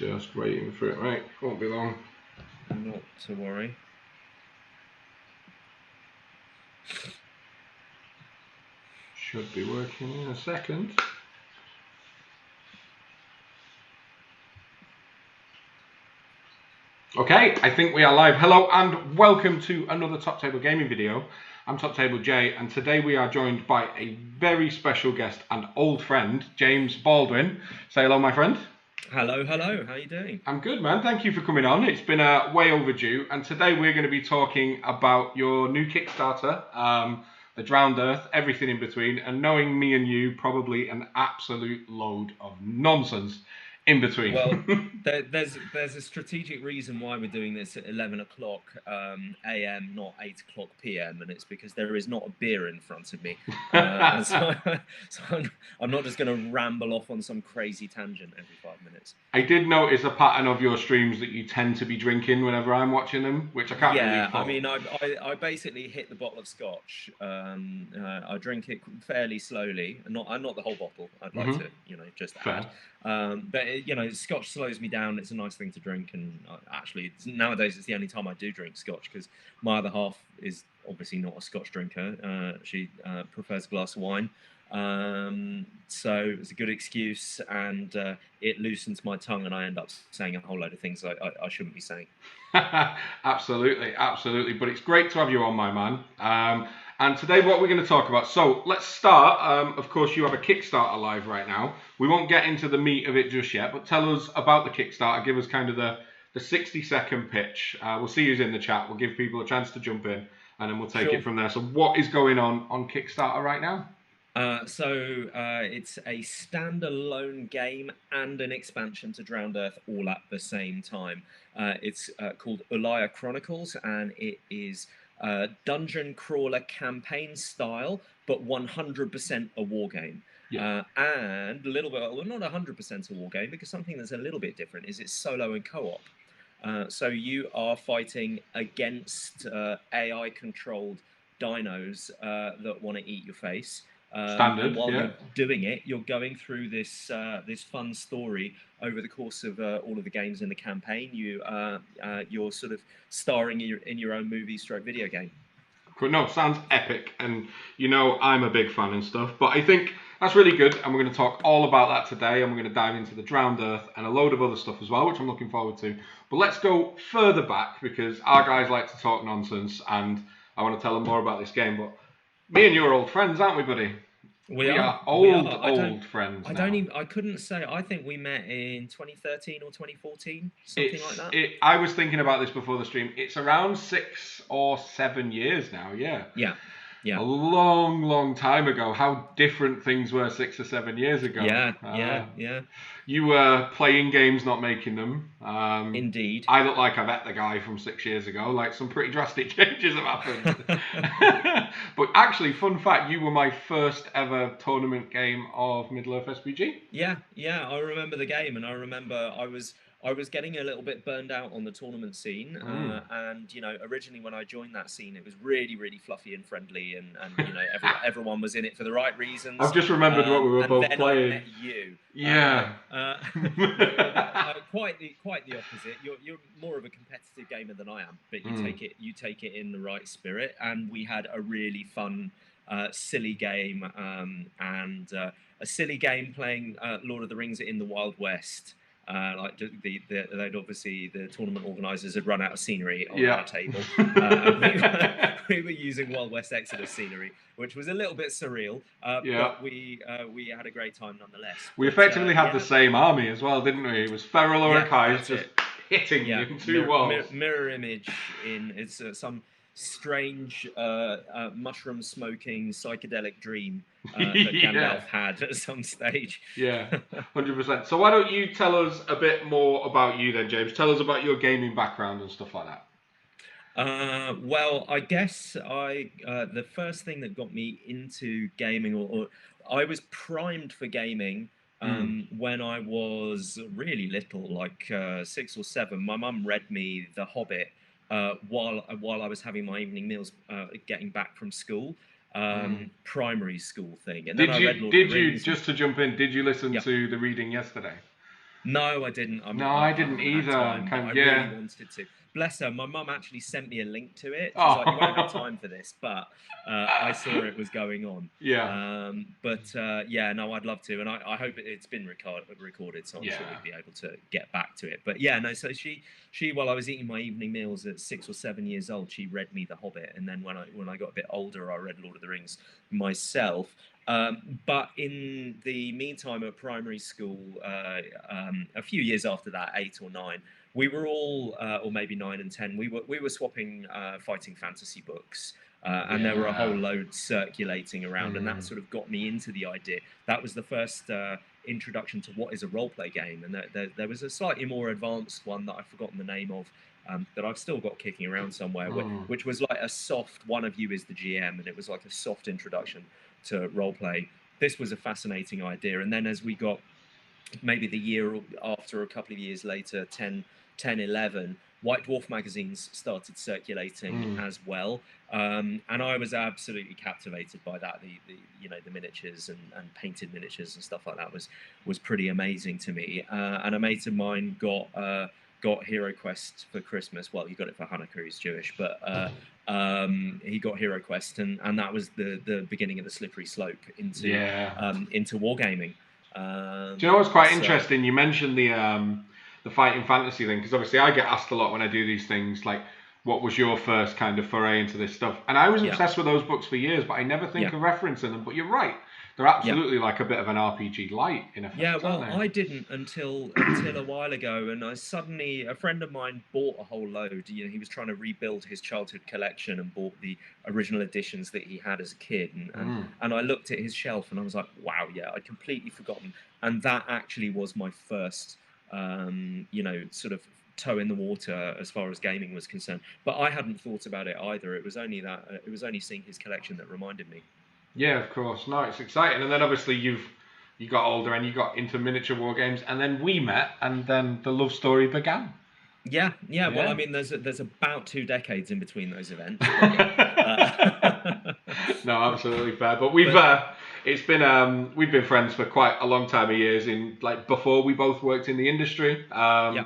Just waiting for it, right? Won't be long. Not to worry. Should be working in a second. Okay, I think we are live. Hello and welcome to another Top Table Gaming video. I'm Top Table Jay, and today we are joined by a very special guest and old friend, James Baldwin. Say hello, my friend. Hello, hello. How are you doing? I'm good, man. Thank you for coming on. It's been way overdue, and today we're going to be talking about your new Kickstarter, the Drowned Earth, everything in between, and knowing me and you, probably an absolute load of nonsense in between. Well, there's a strategic reason why we're doing this at 11 o'clock a.m., not 8 o'clock p.m., and it's because there is not a beer in front of me. So I'm not just going to ramble off on some crazy tangent every 5 minutes. I did notice a pattern of your streams that you tend to be drinking whenever I'm watching them, which I can't really fault. I mean, I basically hit the bottle of scotch. I drink it fairly slowly, not the whole bottle. I'd like to, just add. But scotch slows me down. It's a nice thing to drink, and actually, nowadays it's the only time I do drink scotch because my other half is obviously not a scotch drinker. She prefers a glass of wine. So it's a good excuse, and it loosens my tongue, and I end up saying a whole load of things I shouldn't be saying. Absolutely. But it's great to have you on, my man. And today what we're going to talk about. So let's start. Of course, you have a Kickstarter live right now. We won't get into the meat of it just yet, but tell us about the Kickstarter. Give us kind of the 60-second pitch. We'll see who's in the chat. We'll give people a chance to jump in, and then we'll take it from there. So what is going on Kickstarter right now? So it's a standalone game and an expansion to Drowned Earth all at the same time. It's called Ulaya Chronicles, and it is dungeon crawler campaign style, but 100% a war game. Yeah. And a little bit, well, not 100% a war game, because something that's a little bit different is it's solo and co-op. So you are fighting against AI-controlled dinos that want to eat your face. Standard, and while you're doing it, you're going through this fun story over the course of all of the games in the campaign. You're sort of starring in your own movie / video game. No, sounds epic, and I'm a big fan and stuff, but I think that's really good, and we're going to talk all about that today, and we're going to dive into the Drowned Earth and a load of other stuff as well, which I'm looking forward to. But let's go further back, because our guys like to talk nonsense, and I want to tell them more about this game. But me and you are old friends, aren't we, buddy? We are old friends now. I couldn't say. I think we met in 2013 or 2014, something like that. I was thinking about this before the stream. It's around 6 or 7 years now, yeah. Yeah. A long time ago. How different things were 6 or 7 years ago. Yeah. You were playing games, not making them. Indeed. I look like I met the guy from 6 years ago. Like, some pretty drastic changes have happened. But actually, fun fact, you were my first ever tournament game of Middle-earth SPG. Yeah. I remember the game, and I remember I was getting a little bit burned out on the tournament scene, and originally when I joined that scene, it was really, really fluffy and friendly, and everyone was in it for the right reasons. I've just remembered what we were both playing. I met you. Yeah. Quite the opposite. You're more of a competitive gamer than I am, but you take it in the right spirit, and we had a really fun, silly game, and a silly game playing Lord of the Rings in the Wild West. They'd obviously, the tournament organisers had run out of scenery on our table. We were using Wild West Exodus scenery, which was a little bit surreal, but we had a great time nonetheless. We effectively had the same army as well, didn't we? It was Feral Urukais just hitting in two walls. Mirror image in some strange mushroom smoking psychedelic dream that Gandalf had at some stage. Yeah, 100%. So why don't you tell us a bit more about you then, James? Tell us about your gaming background and stuff like that. Well, I guess the first thing that got me into gaming, or I was primed for gaming when I was really little, like 6 or 7. My mum read me The Hobbit while I was having my evening meals, getting back from school, primary school thing. And then did you just to jump in? Did you listen to the reading yesterday? No, I didn't. No, I I didn't haven't had either. time, but Kind I of, really yeah. wanted to. Bless her. My mum actually sent me a link to it. She's like, "You won't have Oh, time for this," but I saw it was going on. yeah, Yeah, no, I'd love to, and I hope it's been recorded, so I'm sure yeah. we'd be able to get back to it. But yeah, no. So she while I was eating my evening meals at 6 or 7 years old, she read me The Hobbit, and then when I got a bit older, I read Lord of the Rings myself. But in the meantime, at primary school, a few years after that, 8 or 9, we were all, or maybe 9 and 10, we were swapping fighting fantasy books. And there were a whole Yeah. load circulating around, and that Mm. sort of got me into the idea. That was the first introduction to what is a role play game, and there was a slightly more advanced one that I've forgotten the name of, that I've still got kicking around somewhere, Mm. which was like a soft, one of you is the GM, and it was like a soft introduction to role play. This was a fascinating idea, and then as we got maybe the year after, a couple of years later, 10, 11, White Dwarf magazines started circulating Mm. as well, and I was absolutely captivated by that. The miniatures and painted miniatures and stuff like that was pretty amazing to me. And a mate of mine got Hero Quest for Christmas. Well, he got it for Hanukkah. He's Jewish, but he got Hero Quest, and that was the beginning of the slippery slope Yeah. into wargaming. Do you know what's quite So interesting? You mentioned the fighting fantasy thing, because obviously I get asked a lot when I do these things, like, what was your first kind of foray into this stuff? And I was yeah, obsessed with those books for years, but I never think yeah, of referencing them. But you're right, they're yeah. absolutely like a bit of an RPG light in Yeah, effect, aren't well, they? I didn't until a while ago, and I suddenly a friend of mine bought a whole load. He was trying to rebuild his childhood collection and bought the original editions that he had as a kid, Mm. and I looked at his shelf and I was like, wow, yeah, I'd completely forgotten, and that actually was my first, sort of toe in the water as far as gaming was concerned. But I hadn't thought about it either. It was only seeing his collection that reminded me. Yeah, of course. No, it's exciting. And then obviously you got older and you got into miniature war games, and then we met, and then the love story began. Yeah, yeah. Well, I Yeah. mean, there's about 2 decades in between those events, but yeah. No, absolutely fair. But But we've been friends for quite a long time of years. In like before we both worked in the industry. yeah,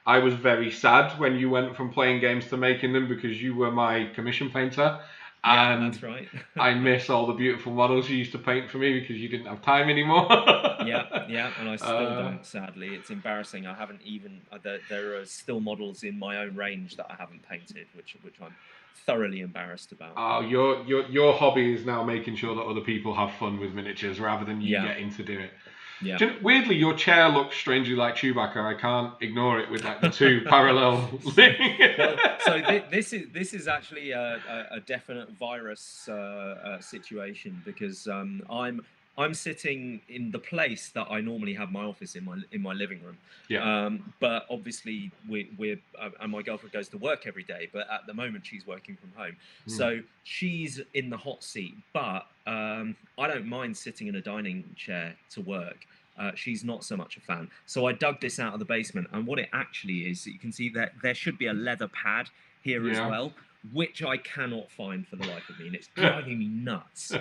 I was very sad when you went from playing games to making them, because you were my commission painter, yeah, and that's right. I miss all the beautiful models you used to paint for me because you didn't have time anymore. Yeah, yeah, and I still uh, don't. Sadly, it's embarrassing. I haven't even. There are still models in my own range that I haven't painted, which I'm thoroughly embarrassed about. oh, your hobby is now making sure that other people have fun with miniatures rather than you Yeah, getting to do it. yeah. Weirdly, your chair looks strangely like Chewbacca. I can't ignore it with like the two parallel. Well, so this is actually a definite virus situation, because I'm sitting in the place that I normally have my office in my living room, Yeah. but obviously we're and my girlfriend goes to work every day, but at the moment she's working from home, so she's in the hot seat. But I don't mind sitting in a dining chair to work. She's not so much a fan. So I dug this out of the basement, and what it actually is, you can see that there should be a leather pad here as Yeah. well, which I cannot find for the life of me, and it's driving me nuts.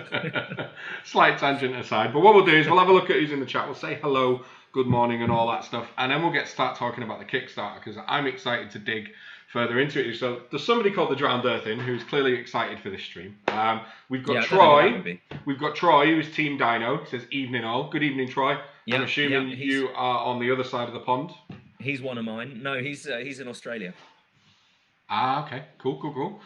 Slight tangent aside, but what we'll do is we'll have a look at who's in the chat. We'll say hello, good morning, and all that stuff, and then we'll start talking about the Kickstarter, because I'm excited to dig further into it. So there's somebody called the Drowned Earth in who's clearly excited for this stream. We've got Yeah, I don't know who that would Troy. be. We've got Troy, who's Team Dino. He says evening all. Good evening, Troy. I'm Yeah, assuming yeah, you are on the other side of the pond. he's one of mine. No, he's in Australia. Ah, okay. Cool.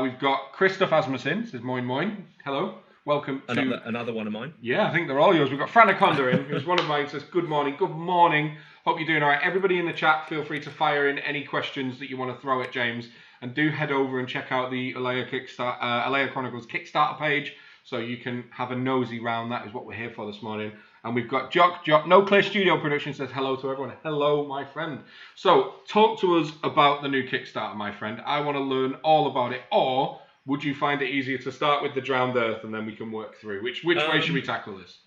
We've got Christoph Asmussen. Says moin moin. Hello. Welcome to... Another one of mine. Yeah, I think they're all yours. We've got Franaconda in, who's one of mine. Says good morning. Good morning. Hope you're doing all right. Everybody in the chat, feel free to fire in any questions that you want to throw at James. And do head over and check out the Ulaya Chronicles Kickstarter page, so you can have a nosy round. That is what we're here for this morning. And we've got Jock. No Clear Studio Production says hello to everyone. Hello, my friend. So, talk to us about the new Kickstarter, my friend. I want to learn all about it. Or would you find it easier to start with the Drowned Earth and then we can work through? Which way should we tackle this?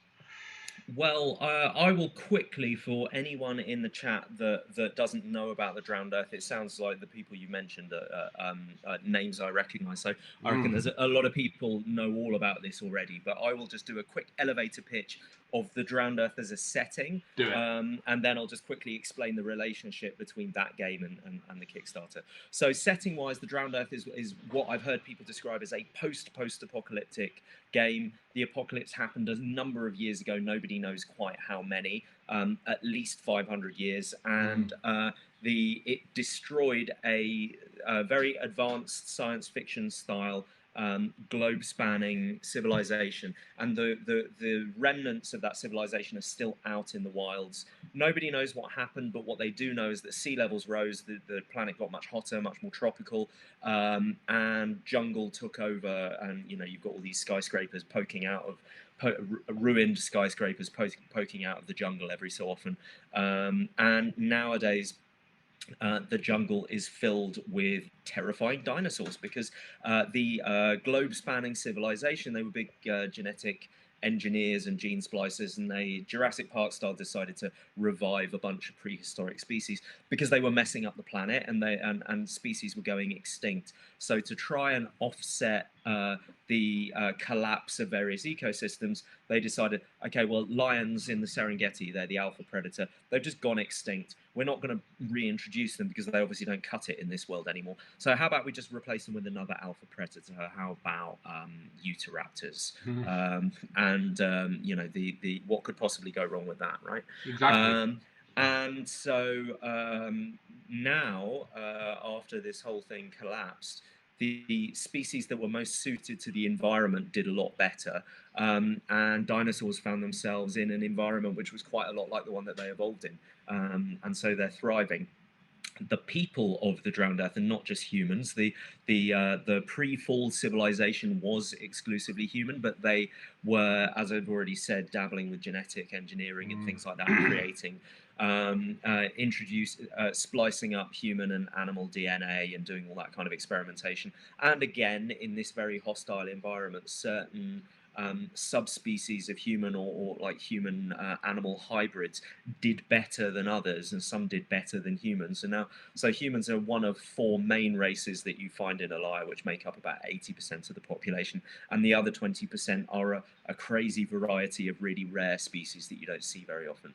Well, I will quickly, for anyone in the chat that doesn't know about the Drowned Earth, it sounds like the people you mentioned are names I recognise. So I reckon there's a lot of people know all about this already, but I will just do a quick elevator pitch of the Drowned Earth as a setting, Do it. and then I'll just quickly explain the relationship between that game and the Kickstarter. So setting-wise, the Drowned Earth is what I've heard people describe as a post-apocalyptic game. The apocalypse happened a number of years ago. Nobody knows quite how many, at least 500 years, and it destroyed a very advanced science fiction style globe-spanning civilization, and the remnants of that civilization are still out in the wilds. Nobody knows what happened, but what they do know is that sea levels rose, the planet got much hotter, much more tropical, and jungle took over, and you've got all these skyscrapers poking out of ruined skyscrapers poking out of the jungle every so often, and nowadays the jungle is filled with terrifying dinosaurs because the globe-spanning civilization, they were big genetic engineers and gene splicers, and Jurassic Park style decided to revive a bunch of prehistoric species because they were messing up the planet, and species were going extinct. So to try and offset the collapse of various ecosystems, they decided, okay, well, lions in the Serengeti, they're the alpha predator, they've just gone extinct. We're not going to reintroduce them because they obviously don't cut it in this world anymore. So how about we just replace them with another alpha predator? How about euteraptors? And the what could possibly go wrong with that, right? Exactly. And so now, after this whole thing collapsed, the species that were most suited to the environment did a lot better, and dinosaurs found themselves in an environment which was quite a lot like the one that they evolved in, and so they're thriving. The people of the Drowned Earth, and not just humans. The pre-fall civilization was exclusively human, but they were, as I've already said, dabbling with genetic engineering and things like that, creating, splicing up human and animal DNA and doing all that kind of experimentation. And again, in this very hostile environment, certain subspecies of human or like human animal hybrids did better than others, and some did better than humans. And so humans are one of 4 main races that you find in Ulaya, which make up about 80% of the population, and the other 20% are a crazy variety of really rare species that you don't see very often.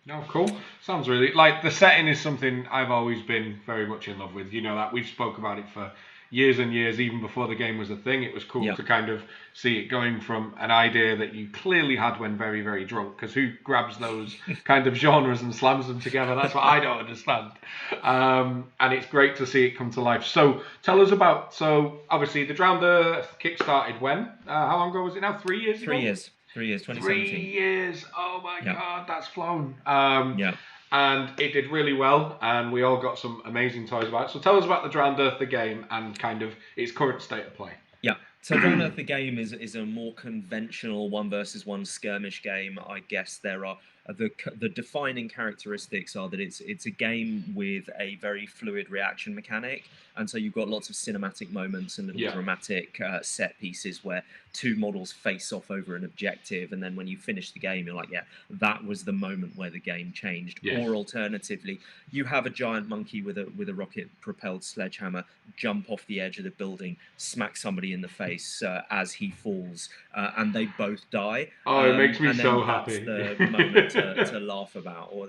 No, cool. Sounds really like the setting is something I've always been very much in love with. That we've spoke about it for years and years, even before the game was a thing. It was cool to kind of see it going from an idea that you clearly had when very, very drunk, because who grabs those kind of genres and slams them together? That's what I don't understand. And it's great to see it come to life. So tell us about, obviously the Drowned Earth kickstarted when? How long ago was it now? 3 years ago? 3 years. 3 years, 2017. 3 years. Oh my God, that's flown. Yeah. And it did really well, and we all got some amazing toys about it. So tell us about the Drowned Earth, the game, and kind of its current state of play. Yeah. So Drowned Earth, the game, is a more conventional 1 versus 1 skirmish game. I guess there are the defining characteristics are that it's a game with a very fluid reaction mechanic, and so you've got lots of cinematic moments and little dramatic set pieces where 2 models face off over an objective, and then when you finish the game, you're like, yeah, that was the moment where the game changed. Or alternatively, you have a giant monkey with a rocket-propelled sledgehammer jump off the edge of the building, smack somebody in the face as he falls, and they both die. Oh, it makes me so happy. That's the moment to laugh about. Or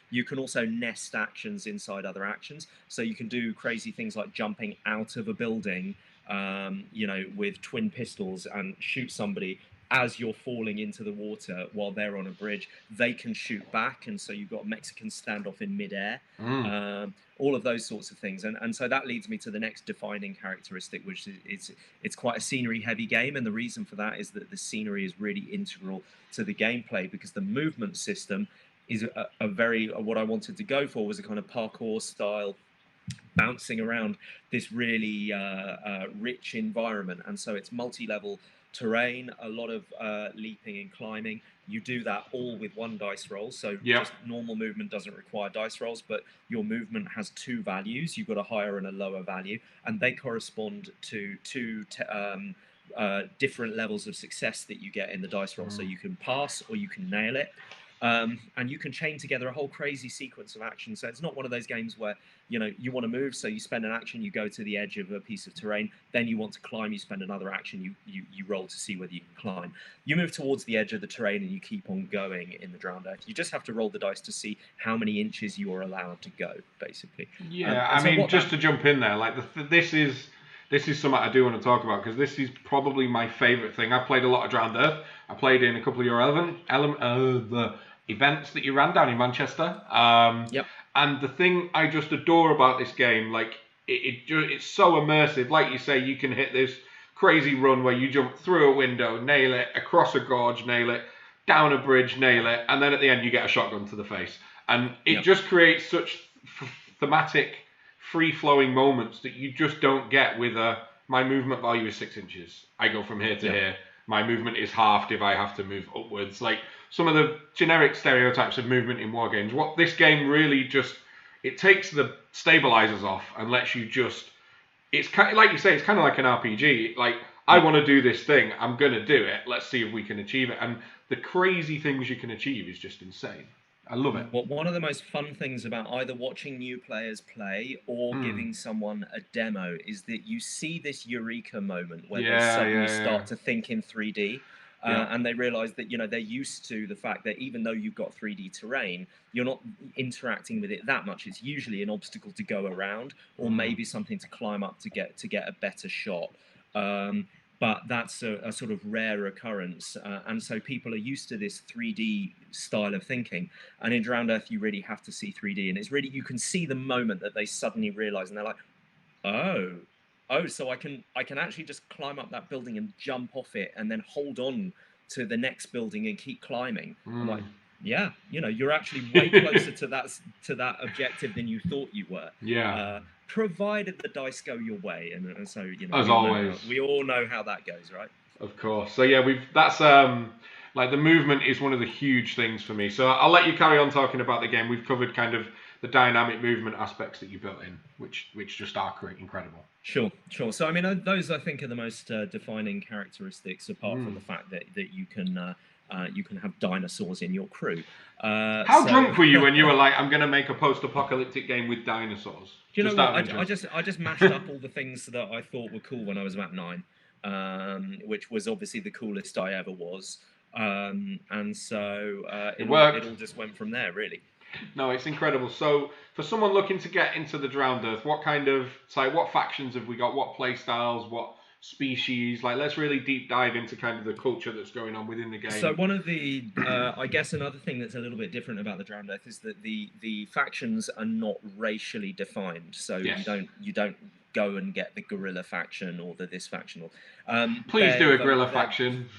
you can also nest actions inside other actions, so you can do crazy things like jumping out of a building, with twin pistols and shoot somebody as you're falling into the water while they're on a bridge. They can shoot back, and so you've got a Mexican standoff in midair. All of those sorts of things, and so that leads me to the next defining characteristic, which is it's quite a scenery heavy game, and the reason for that is that the scenery is really integral to the gameplay, because the movement system is a very what I wanted to go for was a kind of parkour style, bouncing around this really rich environment. And so it's multi-level terrain, a lot of leaping and climbing. You do that all with 1 dice roll, so just normal movement doesn't require dice rolls, but your movement has 2 values. You've got a higher and a lower value, and they correspond to 2 different levels of success that you get in the dice roll. So you can pass or you can nail it. And you can chain together a whole crazy sequence of action. So it's not one of those games where you want to move, so you spend an action, you go to the edge of a piece of terrain, then you want to climb, you spend another action, you roll to see whether you can climb. You move towards the edge of the terrain and you keep on going in the Drowned Earth. You just have to roll the dice to see how many inches you are allowed to go, basically. Yeah, I mean, just to jump in there, like this is something I do want to talk about, because this is probably my favourite thing. I've played a lot of Drowned Earth. I played in a couple of your the events that you ran down in Manchester. Yep. And the thing I just adore about this game, like it's so immersive. Like you say, you can hit this crazy run where you jump through a window, nail it, across a gorge, nail it, down a bridge, nail it, and then at the end you get a shotgun to the face. And it just creates such thematic, free-flowing moments that you just don't get with my movement value is 6 inches. I go from here to here. My movement is halved if I have to move upwards. Like some of the generic stereotypes of movement in war games. What this game really it takes the stabilizers off and lets you just. It's kind of, like you say, it's kind of like an RPG. Like, I want to do this thing. I'm gonna do it. Let's see if we can achieve it. And the crazy things you can achieve is just insane. I love it. Well, one of the most fun things about either watching new players play or giving someone a demo is that you see this eureka moment where they suddenly start to think in 3D. And they realise that they're used to the fact that even though you've got 3D terrain, you're not interacting with it that much. It's usually an obstacle to go around, or maybe something to climb up to get a better shot. But that's a sort of rare occurrence, and so people are used to this 3D style of thinking. And in Drowned Earth, you really have to see 3D, and it's really, you can see the moment that they suddenly realise, and they're like, oh, so I can actually just climb up that building and jump off it, and then hold on to the next building and keep climbing. I'm like, yeah, you're actually way closer to that objective than you thought you were. Yeah. Provided the dice go your way, and so as always, we all know how that goes, right? Of course. So yeah, that's like the movement is one of the huge things for me. So I'll let you carry on talking about the game. We've covered kind of the dynamic movement aspects that you built in, which just are incredible. Sure. So I mean, those I think are the most defining characteristics, apart from the fact that you can have dinosaurs in your crew. How drunk were you when you were like, I'm going to make a post-apocalyptic game with dinosaurs? Do you know what? I just mashed up all the things that I thought were cool when I was about 9, which was obviously the coolest I ever was. And so it all just went from there, really. No, it's incredible. So for someone looking to get into the Drowned Earth, what factions have we got? What play styles? What species? Like, let's really deep dive into kind of the culture that's going on within the game. So one of the, I guess another thing that's a little bit different about the Drowned Earth is that the factions are not racially defined. So you don't go and get the gorilla faction or the this faction. Or please do a gorilla faction.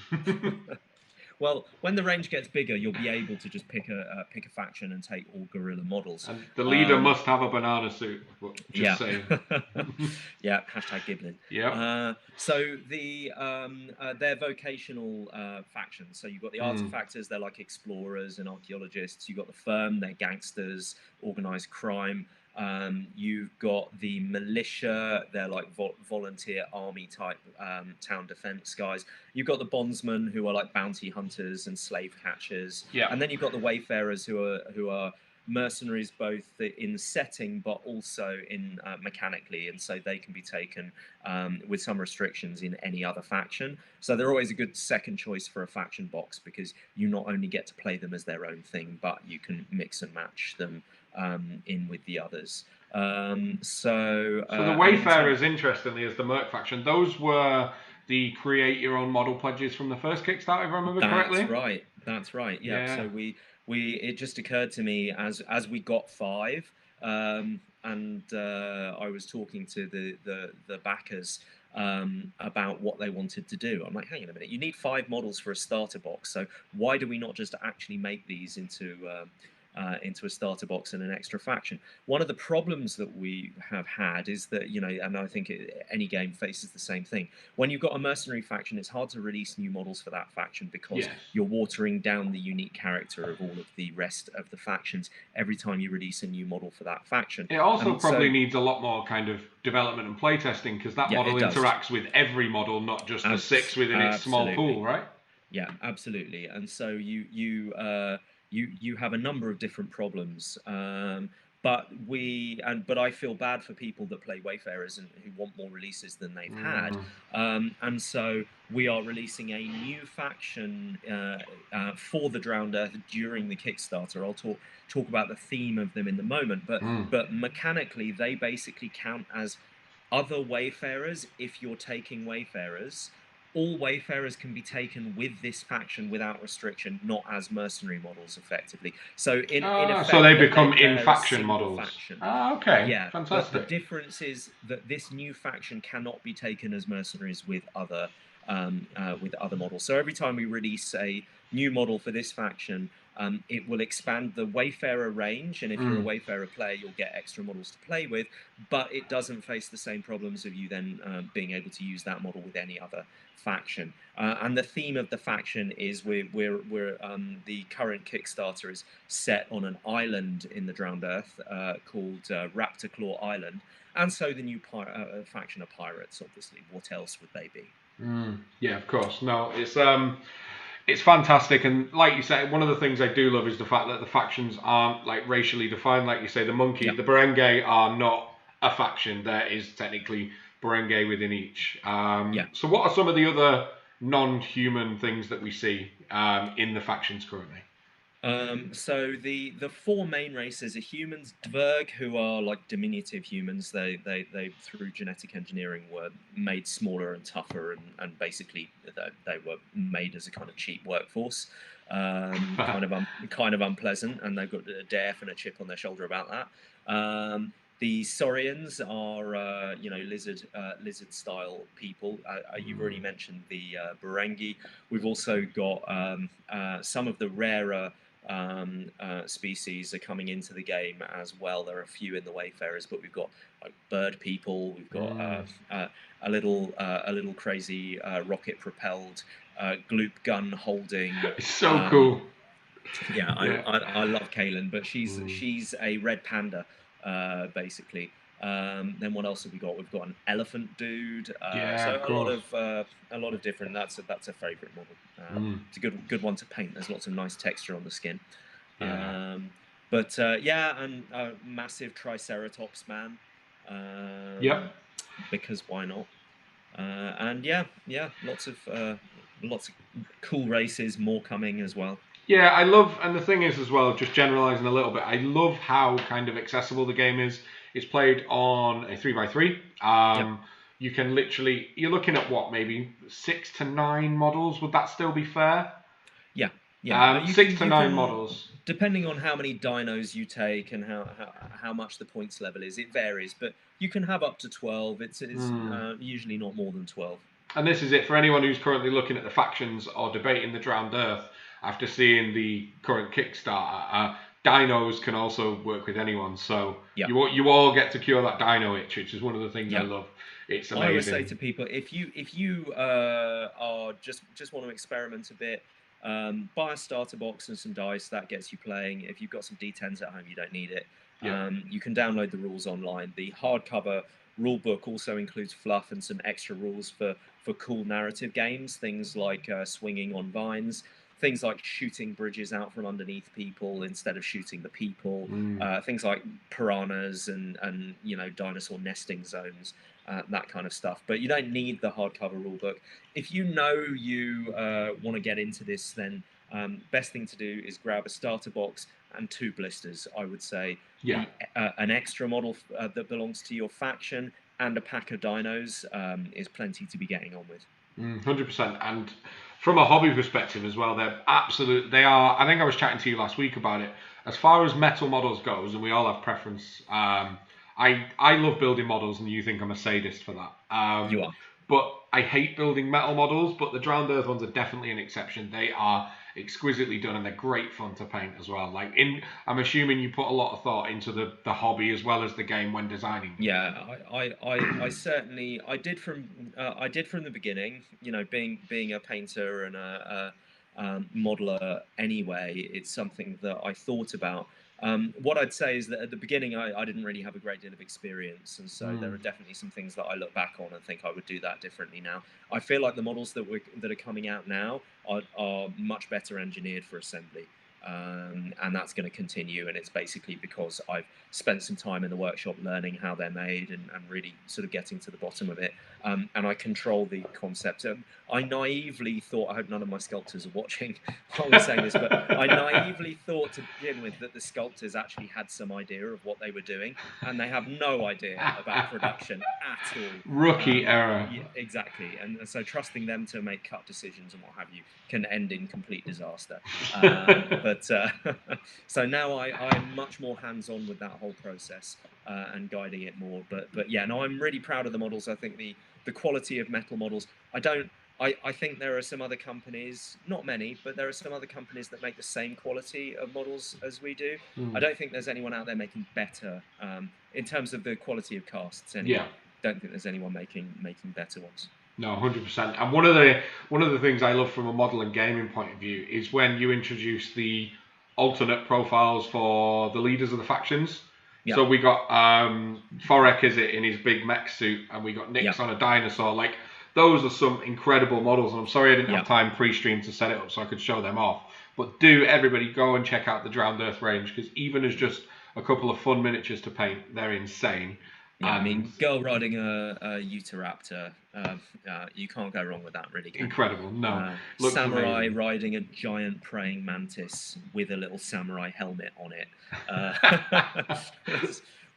Well, when the range gets bigger, you'll be able to just pick a faction and take all gorilla models. And the leader must have a banana suit. Just saying. Yeah. #Giblin. Yeah. So they're vocational factions. So you've got the artifactors. They're like explorers and archaeologists. You've got the firm. They're gangsters, organized crime. You've got the militia, they're like volunteer army type town defense guys. You've got the bondsmen, who are like bounty hunters and slave catchers. Yeah. And then you've got the wayfarers, who are mercenaries both in setting but also in mechanically, and so they can be taken with some restrictions in any other faction. So they're always a good second choice for a faction box, because you not only get to play them as their own thing, but you can mix and match them in with the others. So the Wayfarers, interestingly, as the Merc faction, those were the create your own model pledges from the first Kickstarter, if I remember correctly. That's right. Yeah. So it just occurred to me as we got 5, and I was talking to the backers about what they wanted to do. I'm like, hang on a minute, you need 5 models for a starter box, so why do we not just actually make these into a starter box and an extra faction? One of the problems that we have had is that, and I think any game faces the same thing. When you've got a mercenary faction, it's hard to release new models for that faction, because you're watering down the unique character of all of the rest of the factions every time you release a new model for that faction. It also probably needs a lot more kind of development and playtesting, because that model interacts with every model, not just the 6 within its small pool, right? Yeah, absolutely. And so you have a number of different problems. But I feel bad for people that play Wayfarers and who want more releases than they've had. Mm. And so we are releasing a new faction for the Drowned Earth during the Kickstarter. I'll talk about the theme of them in the moment, but mechanically they basically count as other Wayfarers. If you're taking Wayfarers, all Wayfarers can be taken with this faction without restriction, not as mercenary models, effectively. So in effect, so they become they're a in-faction single models. faction. Okay, Yeah, but the fantastic. difference is that this new faction cannot be taken as mercenaries with other models. So every time we release a new model for this faction, it will expand the Wayfarer range, and if you're a Wayfarer player, you'll get extra models to play with, but it doesn't face the same problems of you then being able to use that model with any other faction. And the theme of the faction is the current Kickstarter is set on an island in the Drowned Earth called Raptor Claw Island, and so the new faction are pirates. Obviously, what else would they be? Yeah, of course. No, it's fantastic, and like you say, one of the things I do love is the fact that the factions aren't like racially defined. Like you say, the monkey, the Barenge are not a faction. There is technically Barenge within each. So, what are some of the other non-human things that we see in the factions currently? So the four main races are humans, Dverg, who are like diminutive humans. They through genetic engineering were made smaller and tougher, and basically they were made as a kind of cheap workforce. Kind of unpleasant, and they've got a def and a chip on their shoulder about that. The Saurians are, lizard style people. You've already mentioned the Barangi. We've also got some of the rarer species are coming into the game as well. There are a few in the Wayfarers, but we've got like bird people. We've got a little crazy rocket propelled gloop gun holding. It's so cool. Yeah, I love Kaylin, but she's a red panda, basically. Then what else have we got? We've got an elephant dude. So a lot of different. That's a favourite model. It's a good one to paint. There's lots of nice texture on the skin. And massive Triceratops man. Because why not? Lots of cool races, more coming as well. Yeah, I love, and the thing is as well, just generalising a little bit, I love how kind of accessible the game is. It's played on a 3x3. You can literally, you're looking at what, maybe 6 to 9 models? Would that still be fair? Yeah. 6 to 9 models. Depending on how many dinos you take and how much the points level is, it varies. But you can have up to 12. It's usually not more than 12. And this is it for anyone who's currently looking at the factions or debating the Drowned Earth. After seeing the current Kickstarter, dinos can also work with anyone. So you all get to cure that dino itch, which is one of the things I love. It's amazing. I always say to people, if you are just want to experiment a bit, buy a starter box and some dice. That gets you playing. If you've got some D10s at home, you don't need it. You can download the rules online. The hardcover rule book also includes fluff and some extra rules for cool narrative games. Things like swinging on vines. Things like shooting bridges out from underneath people instead of shooting the people. Things like piranhas and dinosaur nesting zones, that kind of stuff. But you don't need the hardcover rulebook. If you know you want to get into this, then best thing to do is grab a starter box and 2 blisters, I would say. An extra model that belongs to your faction and a pack of dinos is plenty to be getting on with. 100%. And from a hobby perspective as well, they are. I think I was chatting to you last week about it. As far as metal models goes, and we all have preference. I love building models, and you think I'm a sadist for that. You are. But I hate building metal models. But the Drowned Earth ones are definitely an exception. They are exquisitely done, and they're great fun to paint as well. I'm assuming you put a lot of thought into the hobby as well as the game when designing. Yeah, I certainly did from the beginning. Being a painter and a modeler anyway, it's something that I thought about. What I'd say is that at the beginning, I didn't really have a great deal of experience, and so there are definitely some things that I look back on and think I would do that differently now. I feel like the models that are coming out now are much better engineered for assembly. and that's going to continue. And it's basically because I've spent some time in the workshop learning how they're made and really sort of getting to the bottom of it. And I control the concept. I naively thought, I hope none of my sculptors are watching while we're saying this, but I naively thought to begin with that the sculptors actually had some idea of what they were doing, and they have no idea about production at all. Rookie error. Yeah, exactly. And so trusting them to make cut decisions and what have you can end in complete disaster. So now I'm much more hands-on with that whole process and guiding it more. But yeah, no, I'm really proud of the models. I think the quality of metal models. I think there are some other companies, not many, but there are some other companies that make the same quality of models as we do. I don't think there's anyone out there making better in terms of the quality of casts. Anyway. Yeah. Don't think there's anyone making better ones. No, 100%. And one of the things I love from a model and gaming point of view is when you introduce the alternate profiles for the leaders of the factions. Yep. So we got Forek, is it, in his big mech suit, and we got Nyx on a dinosaur. Like, those are some incredible models, and I'm sorry I didn't have time pre-stream to set it up so I could show them off. But do everybody go and check out the Drowned Earth range, because even as just a couple of fun miniatures to paint, they're insane. Yeah, I mean, girl riding a Utahraptor, you can't go wrong with that, really. Incredible, no. Samurai amazing. Riding a giant praying mantis with a little samurai helmet on it.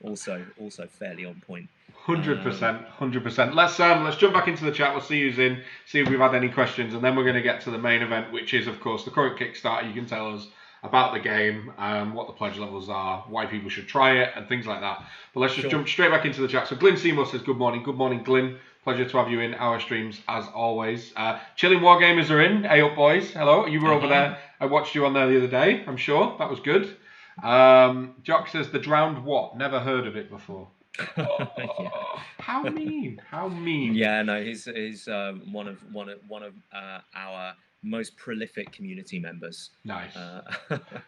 also fairly on point. 100%. Let's jump back into the chat. We'll see who's in, see if we've had any questions, and then we're going to get to the main event, which is, of course, the current Kickstarter. You can tell us about the game, what the pledge levels are, why people should try it, and things like that. But let's just jump straight back into the chat. So Glyn Seymour says, good morning. Good morning, Glyn. Pleasure to have you in our streams, as always. Chilling Wargamers are in. Hey up, boys. Hello. You were over there. I watched you on there the other day, I'm sure. That was good. Jock says, the Drowned what? Never heard of it before. How mean. Yeah, no, he's one of our most prolific community members. Nice.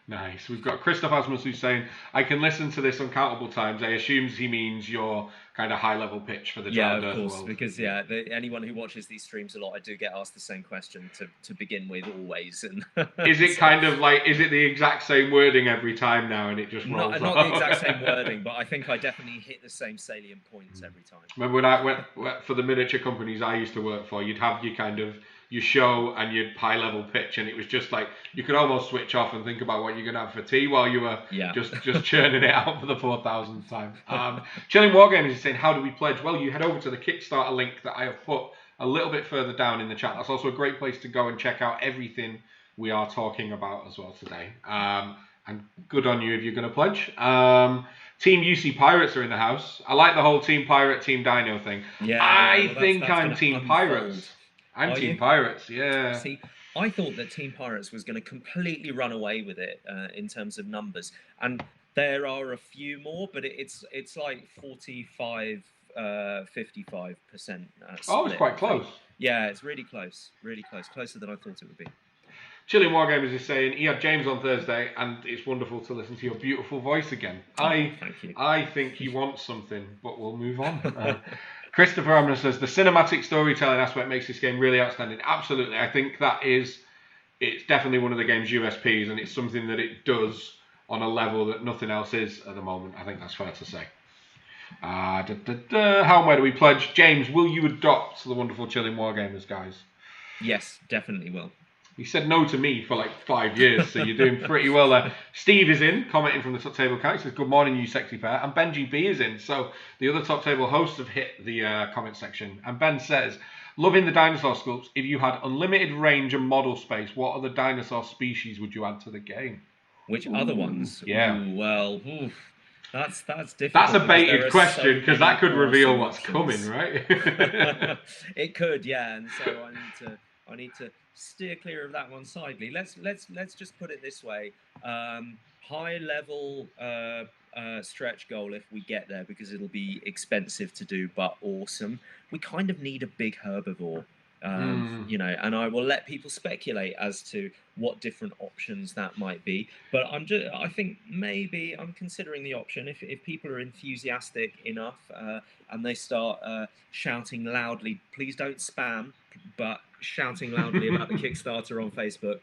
Nice. We've got Christoph Asmus who's saying, I can listen to this uncountable times. I assume he means your kind of high level pitch for the Drowned Earth course, world. Because anyone who watches these streams a lot, I do get asked the same question to begin with always. And is it kind of like, is it the exact same wording every time now and it just rolls not the exact same wording, but I think I definitely hit the same salient points every time. Remember when I went for the miniature companies I used to work for, you'd have your kind of your show and your high level pitch, and it was just like you could almost switch off and think about what you're gonna have for tea while you were just churning it out for the 4,000th time. Chilling Wargamers is saying, how do we pledge? Well, you head over to the Kickstarter link that I have put a little bit further down in the chat. That's also a great place to go and check out everything we are talking about as well today. And good on you if you're going to pledge. Team UC Pirates are in the house. I like the whole Team Pirate, Team Dino thing. I think I'm Team Pirates. I'm Team Pirates, yeah. See, I thought that Team Pirates was going to completely run away with it in terms of numbers. And there are a few more, but it's like 45, 55%. Oh, it's quite close. Yeah, it's really close. Really close. Closer than I thought it would be. Chilling Wargamers is saying, he had James on Thursday, and it's wonderful to listen to your beautiful voice again. Thank you. I think he wants something, but we'll move on. Christopher Amner says, the cinematic storytelling aspect makes this game really outstanding. Absolutely. I think it's definitely one of the game's USPs, and it's something that it does on a level that nothing else is at the moment. I think that's fair to say. How and where do we pledge? James, will you adopt the wonderful Chilling Wargamers, guys? Yes, definitely will. He said no to me for like 5 years, so you're doing pretty well there. Steve is in, commenting from the top table account. He says, good morning, you sexy pair. And Benji B is in. So the other top table hosts have hit the comment section. And Ben says, loving the dinosaur sculpts. If you had unlimited range and model space, what other dinosaur species would you add to the game? Which other ones? Yeah. That's difficult. That's a baited question, because that could reveal what's coming, right? It could, yeah. And so I need to steer clear of that one sidely. Let's just put it this way: high level stretch goal if we get there, because it'll be expensive to do, but awesome. We kind of need a big herbivore, and I will let people speculate as to what different options that might be. But I think maybe I'm considering the option if people are enthusiastic enough and they start shouting loudly. Please don't spam, but shouting loudly about the Kickstarter on Facebook.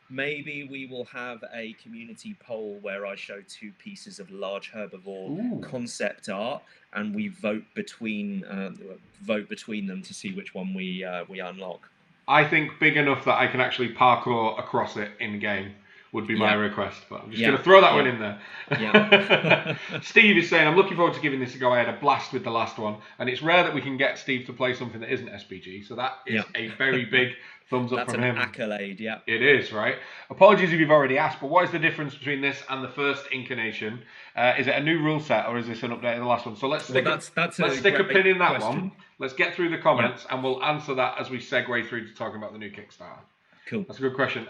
Maybe we will have a community poll where I show 2 pieces of large herbivore Ooh. concept art, and we vote between them to see which one we unlock. I think big enough that I can actually parkour across it in game would be my Yeah, request, but I'm just going yeah, to throw that one yeah, in there. yeah. Steve is saying, I'm looking forward to giving this a go. I had a blast with the last one, and it's rare that we can get Steve to play something that isn't SPG, so that is Yeah. a very big thumbs up That's from an him. accolade, yeah. It is, right? Apologies if you've already asked, but what is the difference between this and the first incarnation? Is it a new rule set, or is this an update of the last one? So let's stick, That's let's a stick a great pin in that question. one. Let's get through the comments, and we'll answer that as we segue through to talking about the new Kickstarter. Cool. That's a good question.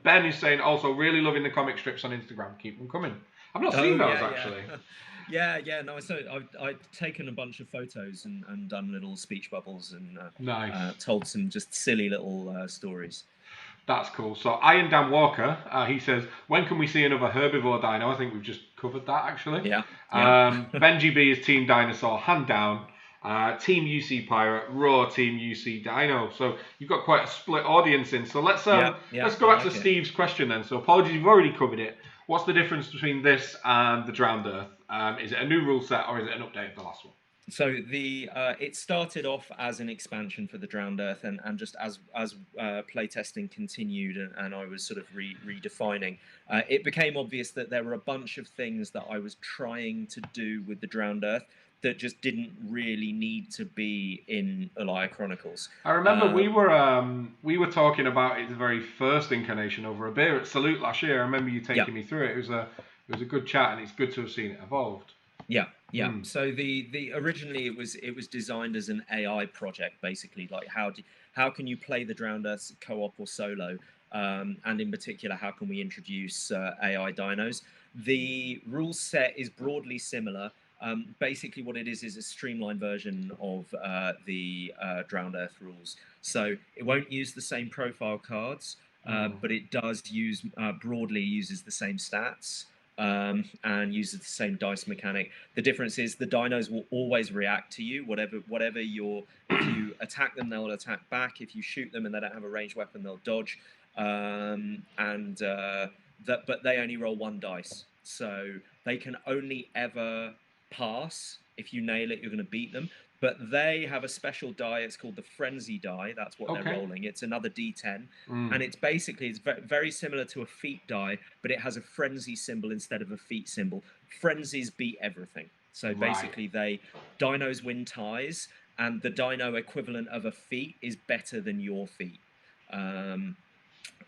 Ben is saying also really loving the comic strips on Instagram. Keep them coming. I've not seen those actually. Yeah. No, so I've taken a bunch of photos and done little speech bubbles and Nice. told some just silly little stories. That's cool. So Iron Dan Walker, he says, when can we see another herbivore dino? I think we've just covered that actually. Yeah. Benji B is Team Dinosaur, hand down. Team UC Pirate, Raw Team UC Dino. So you've got quite a split audience in. So let's go back to Steve's question then. So apologies, you've already covered it. What's the difference between this and the Drowned Earth? Is it a new rule set or is it an update of the last one? So it started off as an expansion for the Drowned Earth, and just as playtesting continued and I was sort of redefining, it became obvious that there were a bunch of things that I was trying to do with the Drowned Earth that just didn't really need to be in Ulaya Chronicles. I remember we were talking about it the very first incarnation over a beer at Salute last year. I remember you taking me through it. It was a good chat, and it's good to have seen it evolved. Yeah. So the originally it was designed as an AI project, basically. Like how can you play the Drowned Earth co-op or solo, and in particular, how can we introduce AI dinos? The rule set is broadly similar. Basically, what it is a streamlined version of the Drowned Earth rules. So it won't use the same profile cards, but it does use broadly uses the same stats. And uses the same dice mechanic. The difference is the dinos will always react to you. Whatever if you attack them, they'll attack back. If you shoot them and they don't have a ranged weapon, they'll dodge. But they only roll 1 dice, so they can only ever pass. If you nail it, you're going to beat them. But they have a special die. It's called the Frenzied Die. That's what they're rolling. It's another D10, and it's very similar to a feat die, but it has a frenzy symbol instead of a feat symbol. Frenzies beat everything. So basically, dinos win ties, and the dino equivalent of a feat is better than your feat.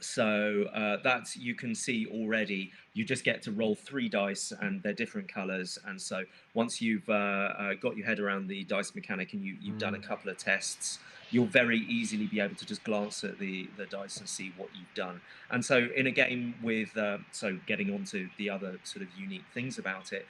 So that's, you can see already, you just get to roll 3 dice and they're different colors. And so once you've got your head around the dice mechanic and you've done a couple of tests, you'll very easily be able to just glance at the dice and see what you've done. And so in a game with, so getting on to the other sort of unique things about it,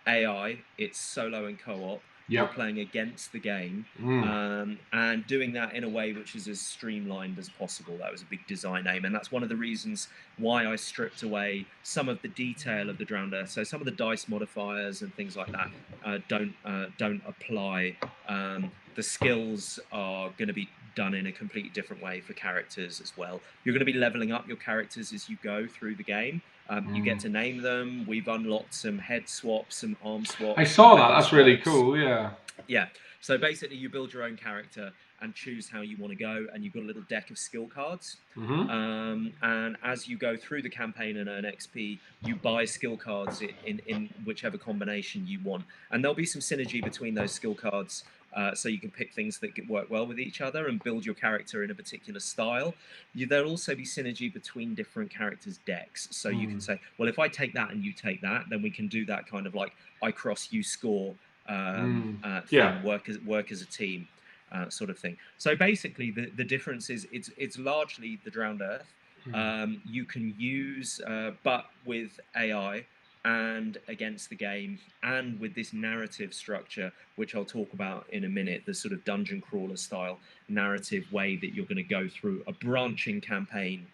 AI, it's solo and co-op. You're playing against the game, and doing that in a way which is as streamlined as possible. That was a big design aim, and that's one of the reasons why I stripped away some of the detail of the Drowned Earth. So some of the dice modifiers and things like that don't apply. The skills are going to be done in a completely different way for characters as well. You're going to be leveling up your characters as you go through the game. You get to name them. We've unlocked some head swaps, some arm swaps. I saw that. That's really cool. Yeah. So basically, you build your own character and choose how you want to go, and you've got a little deck of skill cards. And as you go through the campaign and earn XP, you buy skill cards in whichever combination you want. And there'll be some synergy between those skill cards. So you can pick things that work well with each other and build your character in a particular style. There'll also be synergy between different characters' decks. So you can say, well, if I take that and you take that, then we can do that kind of like I cross, you score thing, work as a team sort of thing. So basically, the difference is it's largely the Drowned Earth. You can use, but with AI, and against the game, and with this narrative structure, which I'll talk about in a minute, the sort of dungeon crawler style narrative way that you're going to go through a branching campaign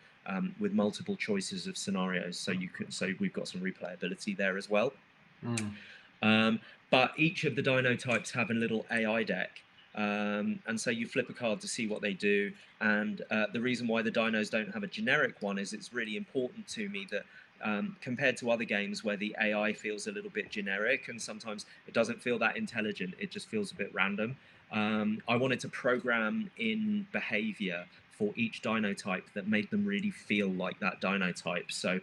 with multiple choices of scenarios. So we've got some replayability there as well. But each of the dino types have a little AI deck. And so you flip a card to see what they do. And the reason why the dinos don't have a generic one is it's really important to me that compared to other games where the AI feels a little bit generic and sometimes it doesn't feel that intelligent, it just feels a bit random. I wanted to program in behavior for each dino type that made them really feel like that dino type. So,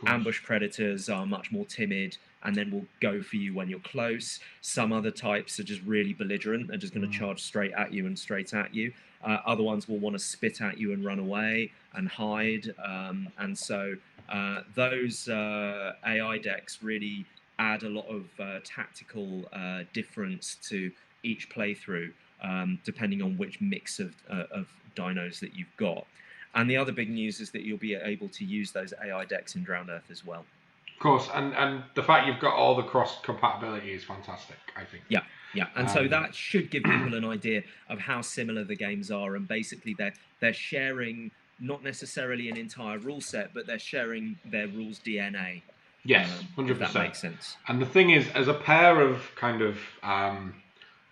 ambush predators are much more timid and then will go for you when you're close. Some other types are just really belligerent. They're just going to charge straight at you and straight at you. Other ones will want to spit at you and run away and hide. And so those AI decks really add a lot of tactical difference to each playthrough, depending on which mix of dinos that you've got. And the other big news is that you'll be able to use those AI decks in Drowned Earth as well. Of course, and the fact you've got all the cross compatibility is fantastic, I think. Yeah, and so that should give people an idea of how similar the games are, and basically they're sharing not necessarily an entire rule set, but they're sharing their rules DNA. Yes, 100%. If that makes sense. And the thing is, as a pair of kind of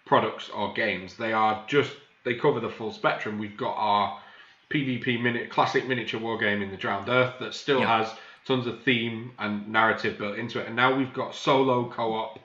products or games, they cover the full spectrum. We've got our PvP classic miniature war game in the Drowned Earth that still has tons of theme and narrative built into it, and now we've got solo co-op.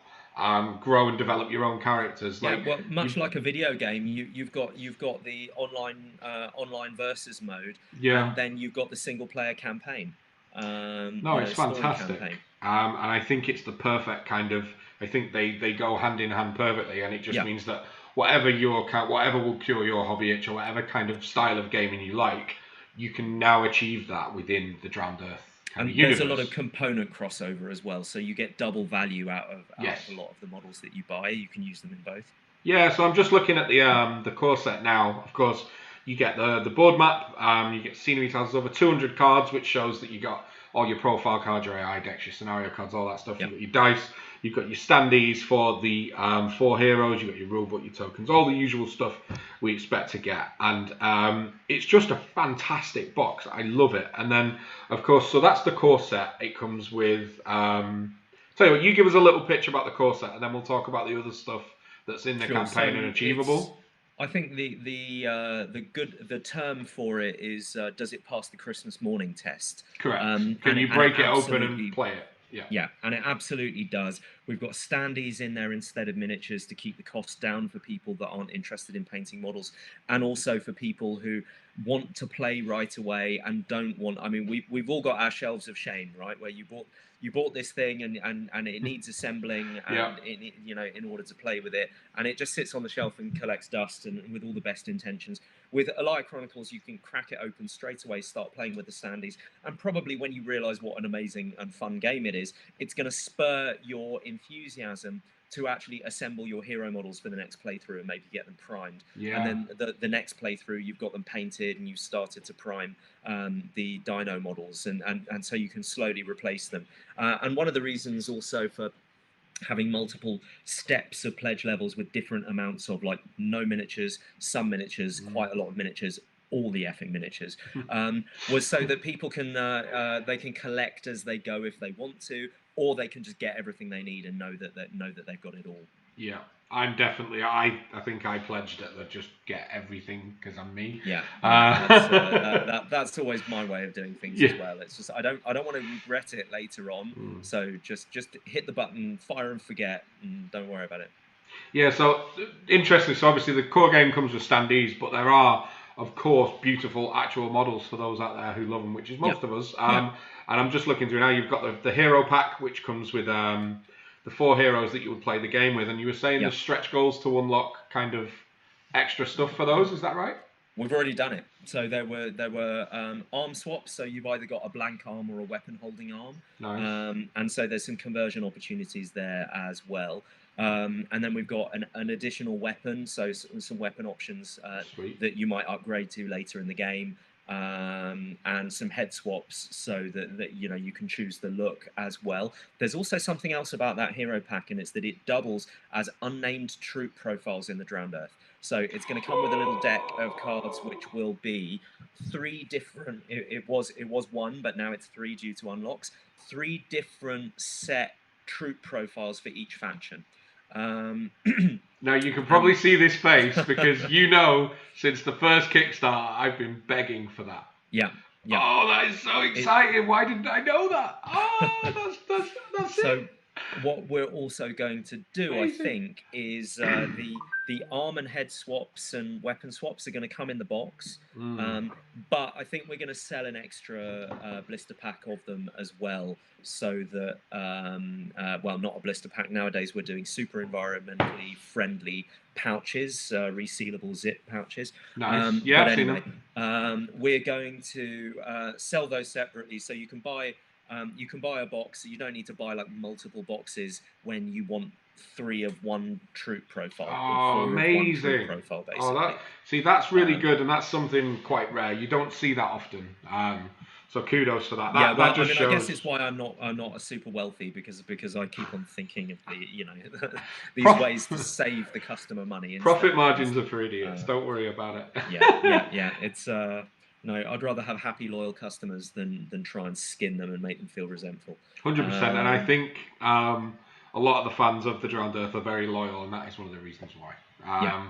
Grow and develop your own characters. Much like a video game, you've got the online versus mode, and then you've got the single player campaign. It's fantastic, and I think it's the perfect kind of. I think they go hand in hand perfectly, and it just means that whatever will cure your hobby itch or whatever kind of style of gaming you like, you can now achieve that within the Drowned Earth. And there's a lot of component crossover as well, so you get double value out of a lot of the models that you buy. You can use them in both. Yeah, so I'm just looking at the core set now. Of course, you get the board map. You get scenery tiles, over 200 cards, which shows that you got all your profile cards, your AI decks, your scenario cards, all that stuff. You've got your dice. You've got your standees for the 4 heroes. You've got your rulebook, your tokens, all the usual stuff we expect to get. And it's just a fantastic box. I love it. And then, of course, so that's the core set. It comes with... tell you what, you give us a little pitch about the core set, and then we'll talk about the other stuff that's in the campaign and achievable. I think the term for it is does it pass the Christmas morning test? Correct. Can you break it open and play it? Yeah, and it absolutely does. We've got standees in there instead of miniatures to keep the costs down for people that aren't interested in painting models, and also for people who want to play right away and don't want. I mean, we've all got our shelves of shame, right? Where you bought this thing and it needs assembling and in order to play with it, and it just sits on the shelf and collects dust, and with all the best intentions. With Ulaya Chronicles, you can crack it open straight away, start playing with the standees, and probably when you realise what an amazing and fun game it is, it's going to spur your enthusiasm to actually assemble your hero models for the next playthrough and maybe get them primed. And then the next playthrough, you've got them painted and you've started to prime the dino models, and so you can slowly replace them. And one of the reasons also for having multiple steps of pledge levels with different amounts of, like, no miniatures, some miniatures, quite a lot of miniatures, all the effing miniatures, was so that people can they can collect as they go if they want to, or they can just get everything they need and know that they've got it all. Yeah, I'm definitely. I think I pledged it that just get everything because I'm me. Yeah, that's always my way of doing things as well. It's just I don't want to regret it later on. So just hit the button, fire and forget, and don't worry about it. Yeah. So interesting. So obviously the core game comes with standees, but there are, of course, beautiful actual models for those out there who love them, which is most of us. And I'm just looking through now. You've got the hero pack, which comes with the 4 heroes that you would play the game with, and you were saying there's stretch goals to unlock kind of extra stuff for those. Is that right? We've already done it. So there were arm swaps. So you've either got a blank arm or a weapon holding arm. Nice. And so there's some conversion opportunities there as well. And then we've got an additional weapon, so some weapon options that you might upgrade to later in the game. And some head swaps so that you can choose the look as well. There's also something else about that hero pack, and it's that it doubles as unnamed troop profiles in the Drowned Earth. So it's going to come with a little deck of cards, which will be 3 different. It was 1, but now it's 3 due to unlocks. 3 different set troop profiles for each faction. Um, Now you can probably and see this face because since the first Kickstarter I've been begging for that. yeah, yeah. Oh, that is so It, exciting! Why didn't I know that? Oh, that's so it. what we're also going to do, I Amazing. think, is the arm and head swaps and weapon swaps are going to come in the box. Mm. Um, but I think we're going to sell an extra blister pack of them as well, so that well, not a blister pack. Nowadays, we're doing super environmentally friendly pouches, resealable zip pouches. Nice. Yeah, But I've seen anyway, them. we're going to sell those separately, so you can buy a box. You don't need to buy like multiple boxes when you want 3 of one troop profile or Oh, 4 of one troop amazing. profile, Oh, basically. that's really Um, good, and that's something quite rare. You don't see that often. So kudos for that. yeah, That well, I just mean, I guess shows it's why I'm not a super wealthy, because I keep on thinking of these prof- ways to save the customer money instead profit of things. margins are for idiots. Don't worry about it. Yeah. It's no, I'd rather have happy, loyal customers than try and skin them and make them feel resentful. 100%, and I Um, think a lot of the fans of the Drowned Earth are very loyal, and that is one of the reasons why.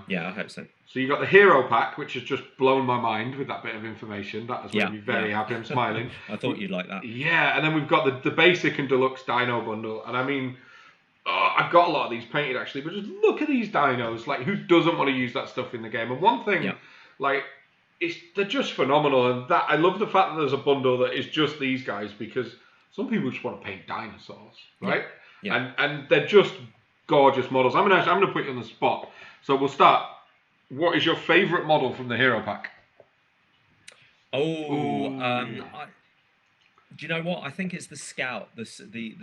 yeah, I hope so. So you got the hero pack, which has just blown my mind with that bit of information. That has made me Yeah. very happy. I'm smiling. I thought you'd like that. Yeah, and then we've got the basic and deluxe Dino bundle, and I mean, I've got a lot of these painted actually, but just look at these dinos. Like, who doesn't want to use that stuff in the game? And one thing, Yeah. like, they're just phenomenal, and that I love the fact that there's a bundle that is just these guys, because some people just want to paint dinosaurs, right? Yeah. And they're just gorgeous models. I'm gonna put you on the spot. So we'll start. What is your favourite model from the hero pack? Oh, Ooh. do you know what? I think it's the scout, the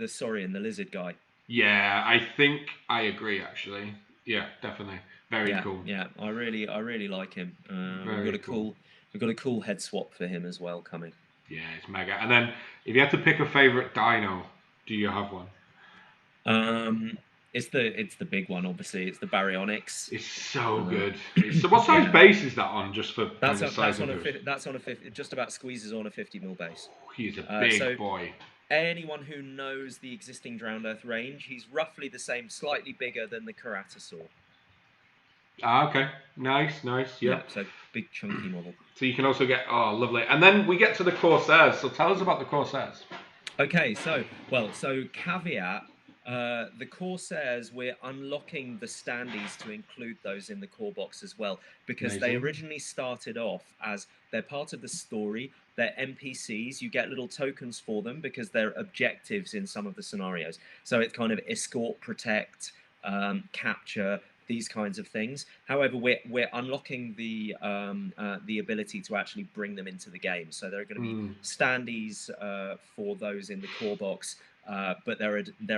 Saurian, the lizard guy. Yeah, I think I agree actually. Yeah, definitely. Very cool. Yeah. I really like him. Very cool. We've got a cool head swap for him as well coming. Yeah, it's mega. And then if you had to pick a favourite dino, do you have one? Um, it's the big one, obviously. It's the Baryonyx. It's so Uh, good. So what size yeah. base is that on, just for kind of size That's on interest? that's on a 50, just about squeezes on a 50 mil base. He's a big So boy. anyone who knows the existing Drowned Earth range, he's roughly the same, slightly bigger than the Keratosaur. Ah, okay. Nice. Yeah. So big chunky model. So you can also get, oh, lovely. And then we get to the Corsairs. So tell us about the Corsairs. Okay, so caveat. The Corsairs, we're unlocking the standees to include those in the core box as well, because they Amazing. originally started off as they're part of the story. They're NPCs. You get little tokens for them because they're objectives in some of the scenarios. So it's kind of escort, protect, capture, these kinds of things. However, we're unlocking the ability to actually bring them into the game. So there are going to be standees for those in the core box. But they're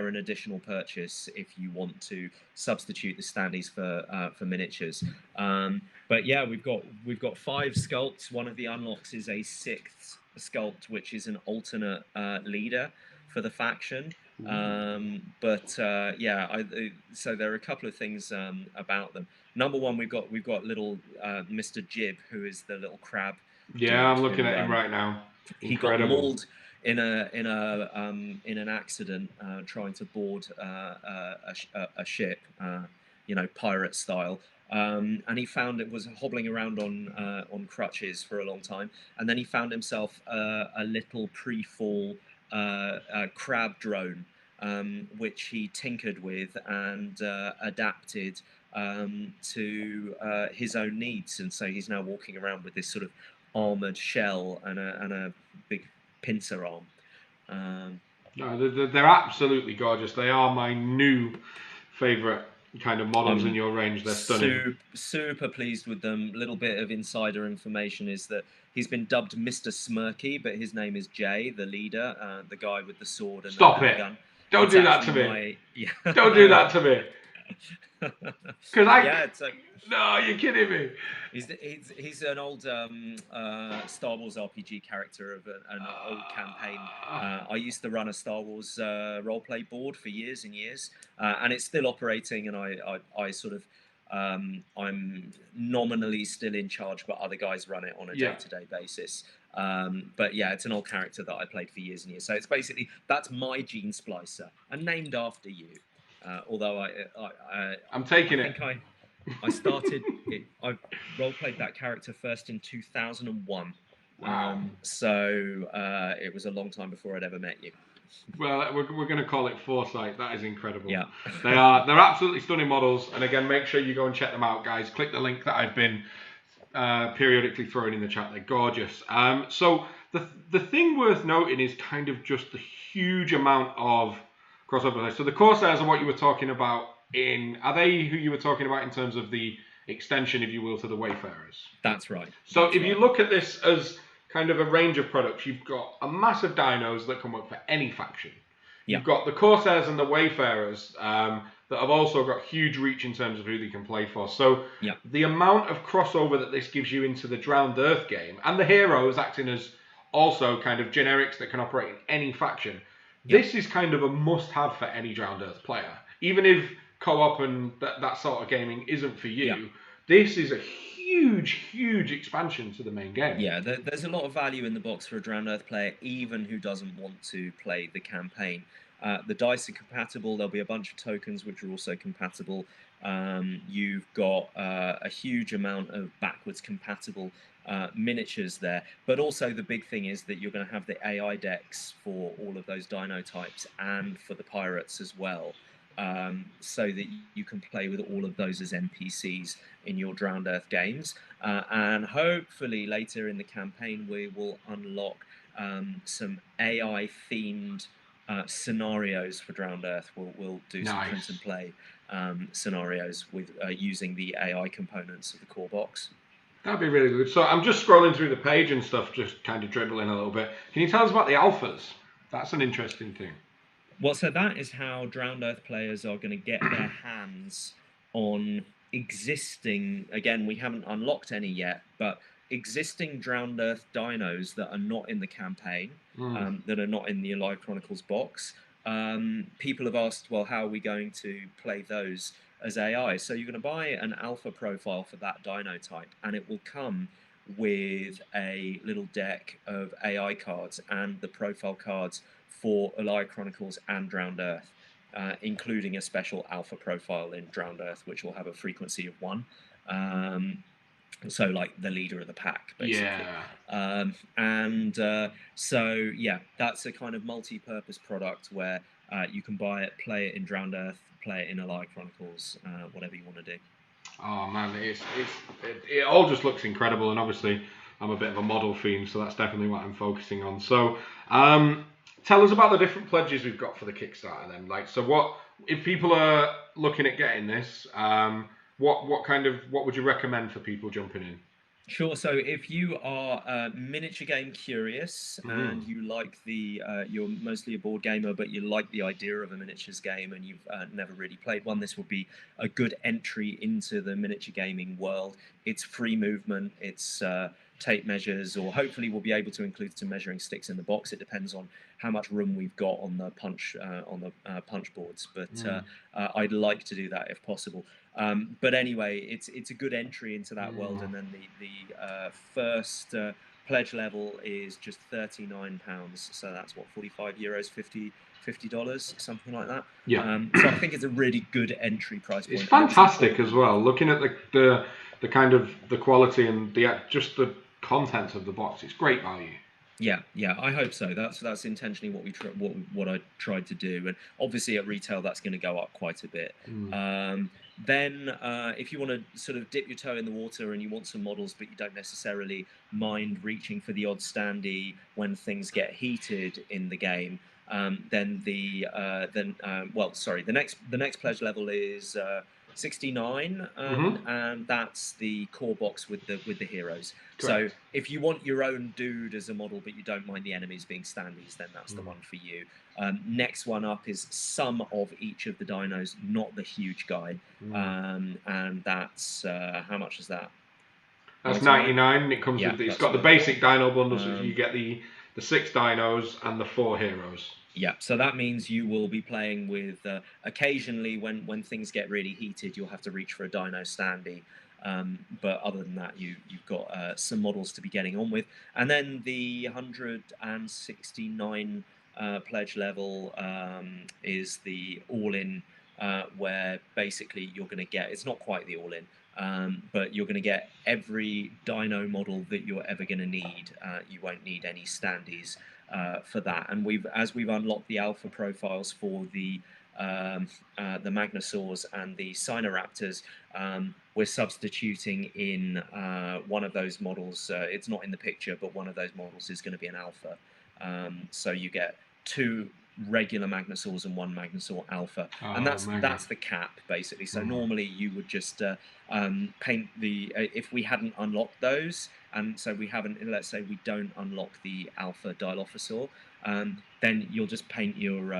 an additional purchase if you want to substitute the standees for miniatures. But yeah, we've got 5 sculpts. One of the unlocks is a 6th sculpt, which is an alternate leader for the faction. So there are a couple of things about them. Number one, we've got little Mr. Jib, who is the little crab. Yeah, I'm looking at him right now. Incredible. He got mauled in an accident trying to board a ship, pirate style. And he found it was hobbling around on crutches for a long time, and then he found himself a little pre-fall crab drone, which he tinkered with and adapted to his own needs, and so he's now walking around with this sort of armored shell and a big pincer arm. No, they're absolutely gorgeous. They are my new favourite kind of models in your range. They're stunning. Super pleased with them. Little bit of insider information is that he's been dubbed Mr. Smirky, but his name is Jay, the leader, the guy with the sword and Stop the it! gun. Don't do that to me. Don't do that to me. Because no, you're kidding me. He's an old Star Wars RPG character of an old campaign. I used to run a Star Wars roleplay board for years and years, and it's still operating. And I sort of I'm nominally still in charge, but other guys run it on a day-to-day basis. But yeah, it's an old character that I played for years and years. So it's basically, that's my gene splicer, and named after you. Although I'm I taking it. think I started it. I role played that character first in 2001. Wow. So it was a long time before I'd ever met you. Well, we're going to call it foresight. That is incredible. Yeah. They're absolutely stunning models. And again, make sure you go and check them out, guys. Click the link that I've been periodically throwing in the chat. They're gorgeous. So the thing worth noting is kind of just the huge amount of crossover. So the Corsairs are what you were talking about are they who you were talking about in terms of the extension, if you will, to the Wayfarers? That's right. So That's if right. you look at this as kind of a range of products, you've got a massive dinos that can work for any faction. You've got the Corsairs and the Wayfarers that have also got huge reach in terms of who they can play for. So the amount of crossover that this gives you into the Drowned Earth game, and the heroes acting as also kind of generics that can operate in any faction, this is kind of a must-have for any Drowned Earth player. Even if co-op and that sort of gaming isn't for you, this is a huge expansion to the main game. Yeah, there's a lot of value in the box for a Drowned Earth player, even who doesn't want to play the campaign. The dice are compatible. There'll be a bunch of tokens which are also compatible. You've got a huge amount of backwards compatible miniatures there. But also the big thing is that you're going to have the AI decks for all of those dino types and for the pirates as well. So that you can play with all of those as NPCs in your Drowned Earth games. And hopefully later in the campaign we will unlock some AI-themed scenarios for Drowned Earth. We'll do some print and play scenarios with using the AI components of the core box. That'd be really good. So I'm just scrolling through the page and stuff, just kind of dribbling a little bit. Can you tell us about the alphas? That's an interesting thing. Well, so that is how Drowned Earth players are going to get their hands on existing, again, we haven't unlocked any yet, but existing Drowned Earth dinos that are not in the campaign, that are not in the Ulaya Chronicles box. People have asked, well, how are we going to play those as AI? So you're going to buy an alpha profile for that dino type, and it will come with a little deck of AI cards and the profile cards for Ulaya Chronicles and Drowned Earth, including a special alpha profile in Drowned Earth, which will have a frequency of 1. So like the leader of the pack, basically. So yeah, that's a kind of multi-purpose product where you can buy it, play it in Drowned Earth, play it in Ulaya Chronicles, whatever you want to do. Oh man, it all just looks incredible, and obviously I'm a bit of a model fiend, so that's definitely what I'm focusing on. So tell us about the different pledges we've got for the Kickstarter then. Like, so what if people are looking at getting this? What would you recommend for people jumping in? Sure. So if you are miniature game curious and you like you're mostly a board gamer, but you like the idea of a miniatures game and you've never really played one, this would be a good entry into the miniature gaming world. It's free movement. It's tape measures, or hopefully we'll be able to include some measuring sticks in the box. It depends on how much room we've got on the punch boards, but I'd like to do that if possible. But anyway, it's a good entry into that world, and then the first pledge level is just £39, so that's what, €45, $50, something like that. So I think it's a really good entry price point. It's fantastic as well. Looking at the kind of the quality and just the content of the box, it's great value. Yeah, I hope so. That's intentionally what I tried to do, and obviously at retail that's going to go up quite a bit. Then, if you want to sort of dip your toe in the water and you want some models, but you don't necessarily mind reaching for the odd standee when things get heated in the game, then the next pledge level is 69, and that's the core box with the heroes. Correct. So if you want your own dude as a model, but you don't mind the enemies being standees, then that's the one for you. Next one up is some of each of the dinos, not the huge guy, and that's how much is that? That's 99. It comes with it's got the basic dino bundle, so you get the 6 dinos and the 4 heroes. Yeah, so that means you will be playing with occasionally when things get really heated, you'll have to reach for a dino standee. But other than that, you've got some models to be getting on with. And then the 169 pledge level is the all-in where basically you're going to get, it's not quite the all-in, but you're going to get every Dino model that you're ever going to need. You won't need any standees for that. And as we've unlocked the alpha profiles for the Magnosaurs and the Sinoraptors, we're substituting in one of those models. It's not in the picture, but one of those models is going to be an alpha. So you get 2 regular Magnosaurs and 1 Magnosaur alpha, and that's the cap basically. So normally you would just paint the if we hadn't unlocked those, and so we haven't, let's say we don't unlock the alpha Dilophosaur, then you'll just paint your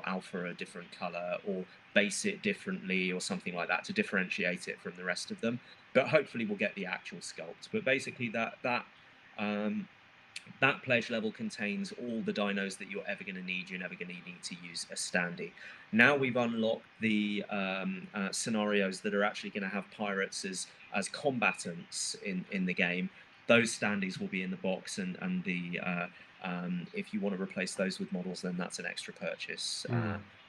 alpha a different color or base it differently or something like that to differentiate it from the rest of them. But hopefully we'll get the actual sculpt. But basically that pledge level contains all the dinos that you're ever going to need. You're never going to need to use a standee. Now we've unlocked the scenarios that are actually going to have pirates as combatants in the game. Those standees will be in the box, and the if you want to replace those with models, then that's an extra purchase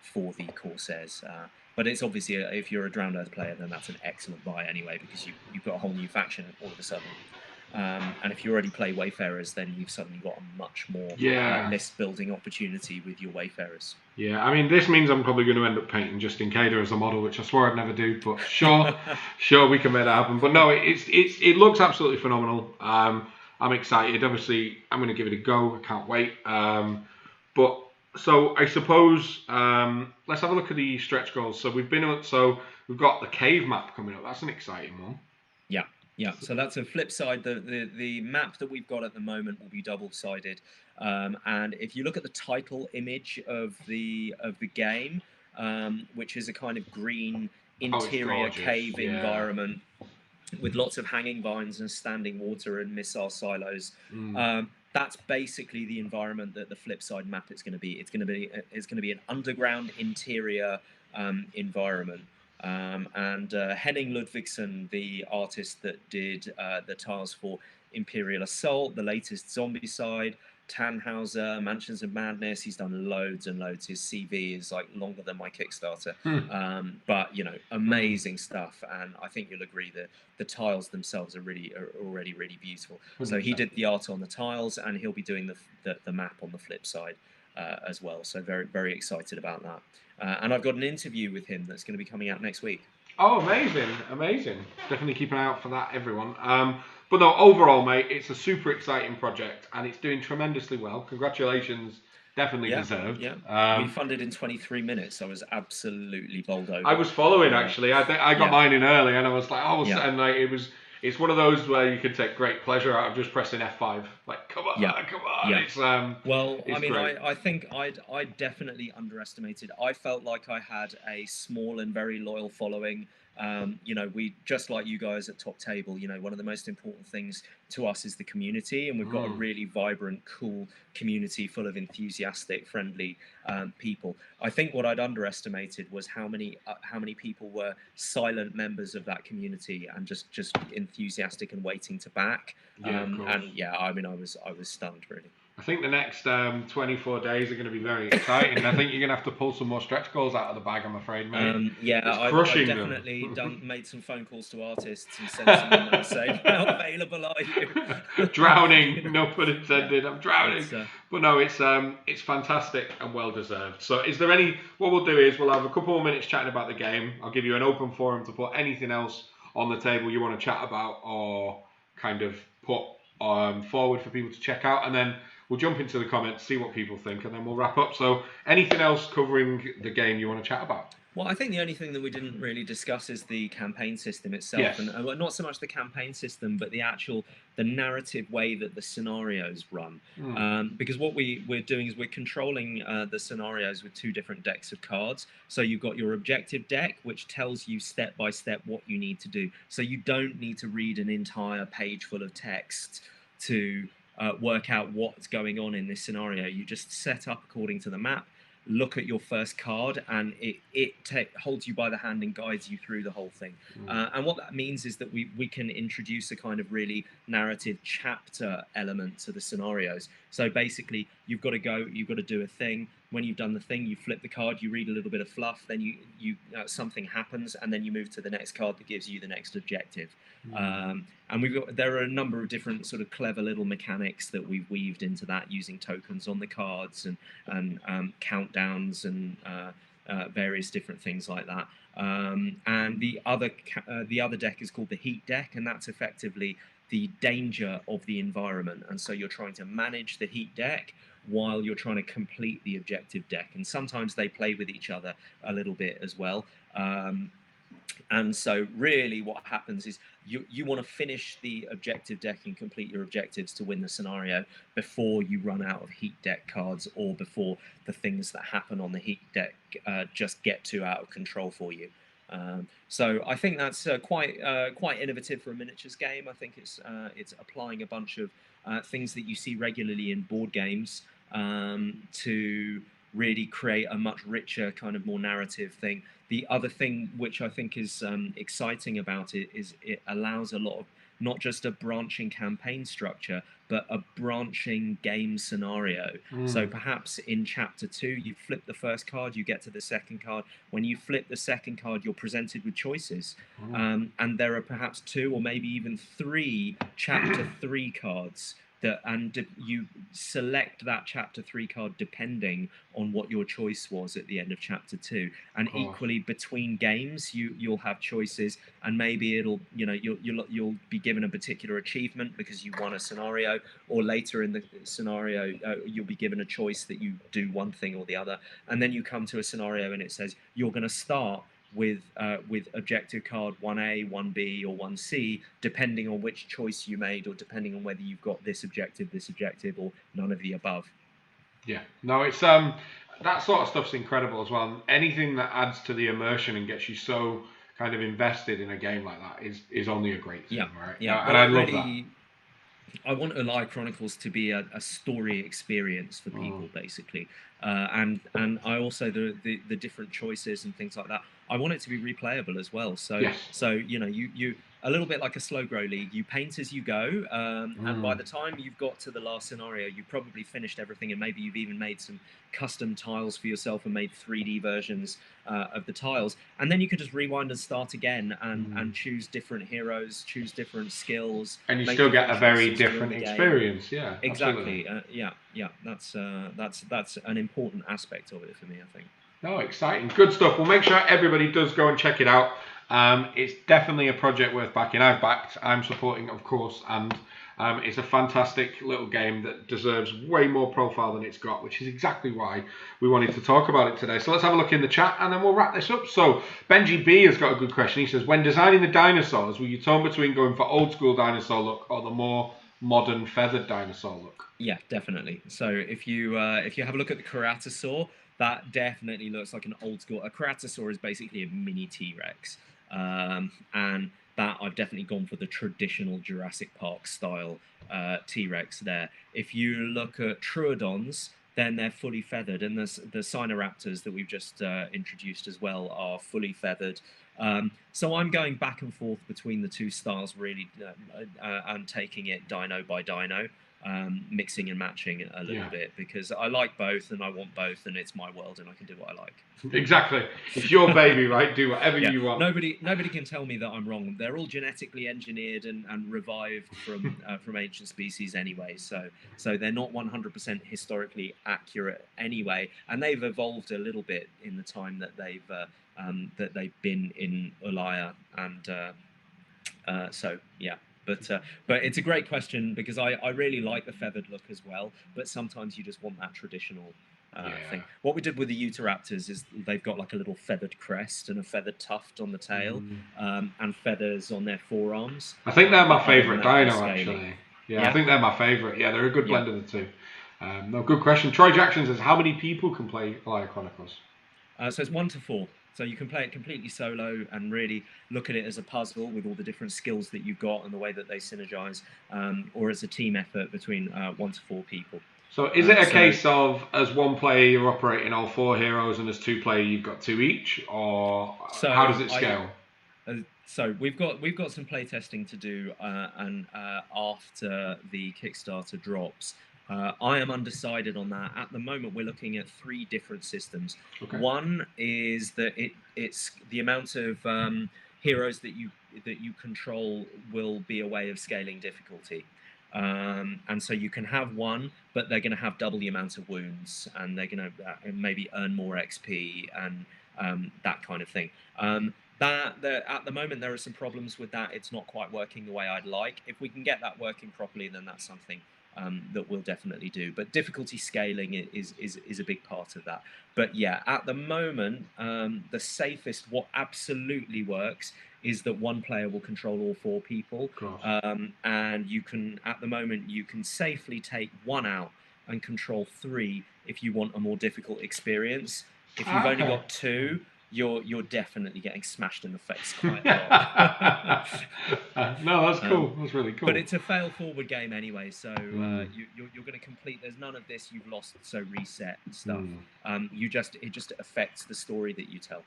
for the Corsairs. But it's obviously, if you're a Drowned Earth player, then that's an excellent buy anyway, because you've got a whole new faction all of a sudden. And if you already play Wayfarers, then you've suddenly got a much more list building opportunity with your Wayfarers. Yeah, I mean, this means I'm probably going to end up painting Justin Cader as a model, which I swore I'd never do, but sure, we can make that happen. But no, it looks absolutely phenomenal. I'm excited. Obviously, I'm going to give it a go. I can't wait. But so I suppose let's have a look at the stretch goals. So we've got the cave map coming up. That's an exciting one. Yeah, so that's a flip side. The map that we've got at the moment will be double-sided, and if you look at the title image of the game, which is a kind of green interior cave environment with lots of hanging vines and standing water and missile silos, that's basically the environment that the flip side map is going to be. It's going to be an underground interior environment. And Henning Ludvigsen, the artist that did the tiles for Imperial Assault, the latest Zombicide, Tannhauser, Mansions of Madness, he's done loads and loads. His CV is like longer than my Kickstarter. But amazing stuff, and I think you'll agree that the tiles themselves are already really beautiful. 100%. So he did the art on the tiles, and he'll be doing the map on the flip side as well. So very, very excited about that. And I've got an interview with him that's going to be coming out next week. Oh, amazing. Definitely keep an eye out for that, everyone. But no, overall, mate, it's a super exciting project, and it's doing tremendously well. Congratulations. Definitely deserved. Yeah. We funded in 23 minutes. I was absolutely bowled over. I was following, actually. I got mine in early, and I was like, and like it's one of those where you can take great pleasure out of just pressing F5. Like, come on. Yeah. It's great. I think I definitely underestimated. I felt like I had a small and very loyal following. We, just like you guys at Top Table, one of the most important things to us is the community, and we've got a really vibrant, cool community full of enthusiastic, friendly people. I think what I'd underestimated was how many people were silent members of that community and just enthusiastic and waiting to back. I was stunned, really. I think the next 24 days are going to be very exciting. I think you're going to have to pull some more stretch goals out of the bag, I'm afraid, mate. I've definitely made some phone calls to artists and sent some emails saying, how available are you? Drowning, no pun intended, I'm drowning. But no, it's fantastic and well-deserved. So what we'll do is we'll have a couple more minutes chatting about the game. I'll give you an open forum to put anything else on the table you want to chat about or kind of put forward for people to check out, and then we'll jump into the comments, see what people think, and then we'll wrap up. So anything else covering the game you want to chat about? Well, I think the only thing that we didn't really discuss is the campaign system itself. Yes. And not so much the campaign system, but the narrative way that the scenarios run. Because what we're doing is we're controlling the scenarios with 2 different decks of cards. So you've got your objective deck, which tells you step by step what you need to do. So you don't need to read an entire page full of text to work out what's going on in this scenario. You just set up according to the map, look at your first card, and it holds you by the hand and guides you through the whole thing. And what that means is that we can introduce a kind of really narrative chapter element to the scenarios. So basically, you've got to go, you've got to do a thing. When you've done the thing, you flip the card, you read a little bit of fluff, then you something happens, and then you move to the next card that gives you the next objective. And there are a number of different sort of clever little mechanics that we've weaved into that, using tokens on the cards and countdowns and various different things like that. And the other deck is called the heat deck, and that's effectively the danger of the environment. And so you're trying to manage the heat deck while you're trying to complete the objective deck. And sometimes they play with each other a little bit as well. And so really what happens is you want to finish the objective deck and complete your objectives to win the scenario before you run out of heat deck cards, or before the things that happen on the heat deck just get too out of control for you. So I think that's quite innovative for a miniatures game. I think it's applying a bunch of things that you see regularly in board games to really create a much richer, kind of more narrative thing. The other thing which I think is exciting about it is it allows a lot of, not just a branching campaign structure, but a branching game scenario. So perhaps in chapter 2, you flip the first card, you get to the second card. When you flip the second card, you're presented with choices. And there are perhaps 2 or maybe even 3 chapter 3 cards. And you select that chapter 3 card depending on what your choice was at the end of chapter 2. And equally between games, you'll have choices, and maybe you'll be given a particular achievement because you won a scenario, or later in the scenario you'll be given a choice that you do one thing or the other, and then you come to a scenario and it says you're going to start with objective card 1A, 1B, or 1C, depending on which choice you made, or depending on whether you've got this objective, or none of the above. Yeah, no, it's that sort of stuff's incredible as well. Anything that adds to the immersion and gets you so kind of invested in a game like that is only a great thing, right? Yeah, and I love that. I want Ulaya Chronicles to be a story experience for people, basically, and I also the different choices and things like that. I want it to be replayable as well. So you a little bit like a slow grow league. You paint as you go, and by the time you've got to the last scenario, you've probably finished everything, and maybe you've even made some custom tiles for yourself and made 3D versions of the tiles. And then you could just rewind and start again and choose different heroes, choose different skills, and you still get a very different experience. Yeah, exactly. That's an important aspect of it for me, I think. Oh, exciting. Good stuff. Well, make sure everybody does go and check it out. It's definitely a project worth backing. I've backed, I'm supporting, of course, and it's a fantastic little game that deserves way more profile than it's got, which is exactly why we wanted to talk about it today. So let's have a look in the chat and then we'll wrap this up. So Benji B has got a good question. He says, when designing the dinosaurs, were you torn between going for old school dinosaur look or the more modern feathered dinosaur look? Yeah, definitely. So if you have a look at the Ceratosaur, that definitely looks like an old school. A Ceratosaur is basically a mini T-Rex, and that I've definitely gone for the traditional Jurassic Park style T-Rex there. If you look at Troodons, then they're fully feathered, and the Sinoraptors that we've just introduced as well are fully feathered. So I'm going back and forth between the two styles, really, and taking it dino by dino. Mixing and matching a little bit, because I like both and I want both, and it's my world and I can do what I like. Exactly. It's your baby, right? Do whatever you want. Nobody can tell me that I'm wrong. They're all genetically engineered and revived from ancient species anyway, so they're not 100% historically accurate anyway, and they've evolved a little bit in the time that they've been in Ulaya, and so yeah. But it's a great question, because I really like the feathered look as well, but sometimes you just want that traditional thing. What we did with the Utahraptors is they've got like a little feathered crest and a feathered tuft on the tail, and feathers on their forearms. I think they're my favourite dino, actually. Yeah, I think they're my favourite. Yeah, they're a good blend of the two. No, good question. Troy Jackson says, how many people can play Ulaya Chronicles? So it's 1 to 4. So you can play it completely solo and really look at it as a puzzle with all the different skills that you've got and the way that they synergize, or as a team effort between 1 to 4 people. So is it a case of, as one player you're operating all 4 heroes, and as 2 player you've got 2 each, or how does it scale? So we've got some play testing to do, and after the Kickstarter drops, I am undecided on that. At the moment, we're looking at 3 different systems. Okay. One is that it's the amount of heroes that you control will be a way of scaling difficulty. And so you can have one, but they're going to have double the amount of wounds, and they're going to maybe earn more XP and that kind of thing. At the moment there are some problems with that. It's not quite working the way I'd like. If we can get that working properly, then that's something that we'll definitely do. But difficulty scaling is a big part of that. But yeah, at the moment, the safest, what absolutely works, is that one player will control all 4 people. And you can, at the moment, you can safely take one out and control 3 if you want a more difficult experience. If you've only got 2, you're definitely getting smashed in the face quite a lot. No, that's cool. That's really cool. But it's a fail-forward game anyway, so you're going to complete. There's none of this you've lost, so reset and stuff. It just affects the story that you tell.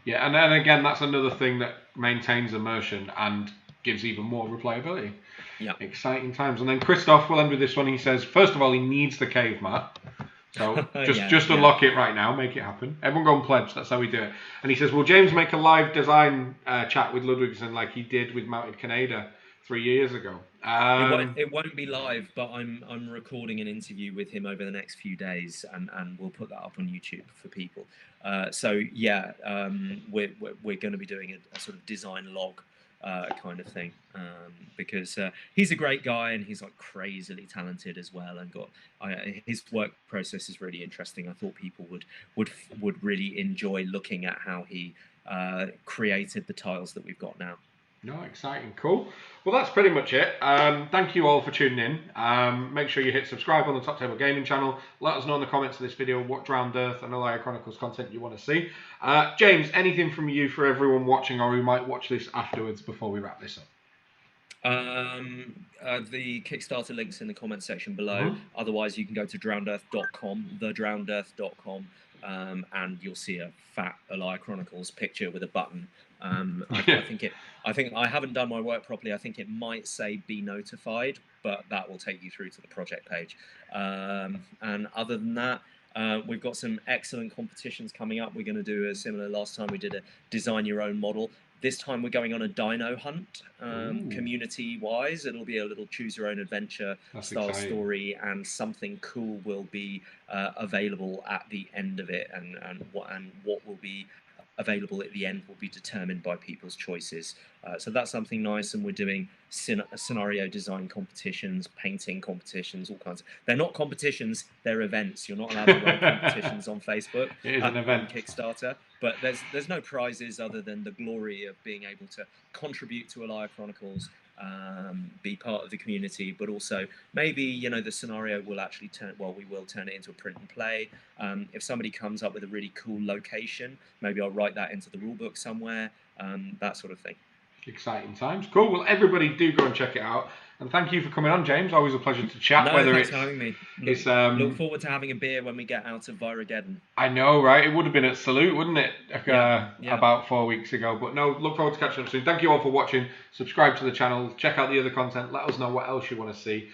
Yeah, and then again, that's another thing that maintains immersion and gives even more replayability. Yeah. Exciting times. And then Christoph will end with this one. He says, first of all, he needs the cave mat. So just unlock it right now, make it happen. Everyone go and pledge. That's how we do it. And he says, will James make a live design chat with Ludwigsen like he did with Mounted Canada 3 years ago? It won't be live, but I'm recording an interview with him over the next few days, and we'll put that up on YouTube for people. So yeah, we're going to be doing a sort of design log kind of thing, because he's a great guy and he's like crazily talented as well, and his work process is really interesting. I thought people would really enjoy looking at how he created the tiles that we've got now. No, exciting, cool. Well, that's pretty much it. Thank you all for tuning in. Make sure you hit subscribe on the Top Table Gaming channel. Let us know in the comments of this video what Drowned Earth and Ulaya Chronicles content you want to see. James, anything from you for everyone watching or who might watch this afterwards before we wrap this up? The Kickstarter links in the comment section below. Otherwise, you can go to drownedearth.com, thedrownedearth.com, and you'll see a fat Ulaya Chronicles picture with a button. I think I haven't done my work properly. I think it might say be notified, but that will take you through to the project page. And other than that, we've got some excellent competitions coming up. We're going to do a similar. Last time we did a design your own model. This time we're going on a dino hunt, community-wise. It'll be a little choose-your-own-adventure style story, and something cool will be available at the end of it, and what will be available at the end will be determined by people's choices. So that's something nice, and we're doing scenario design competitions, painting competitions, all kinds. They're not competitions, they're events. You're not allowed to run competitions on Facebook. It is an event. On Kickstarter. But there's no prizes other than the glory of being able to contribute to Ulaya Chronicles, be part of the community, but also maybe the scenario will actually we will turn it into a print and play. If somebody comes up with a really cool location, maybe I'll write that into the rulebook somewhere, that sort of thing. Exciting times. Cool. Well, everybody do go and check it out. And thank you for coming on, James. Always a pleasure to chat. No, thanks for having me. Look forward to having a beer when we get out of Virageddon. I know, right? It would have been at Salute, wouldn't it? About 4 weeks ago. But no, look forward to catching up soon. Thank you all for watching. Subscribe to the channel. Check out the other content. Let us know what else you want to see.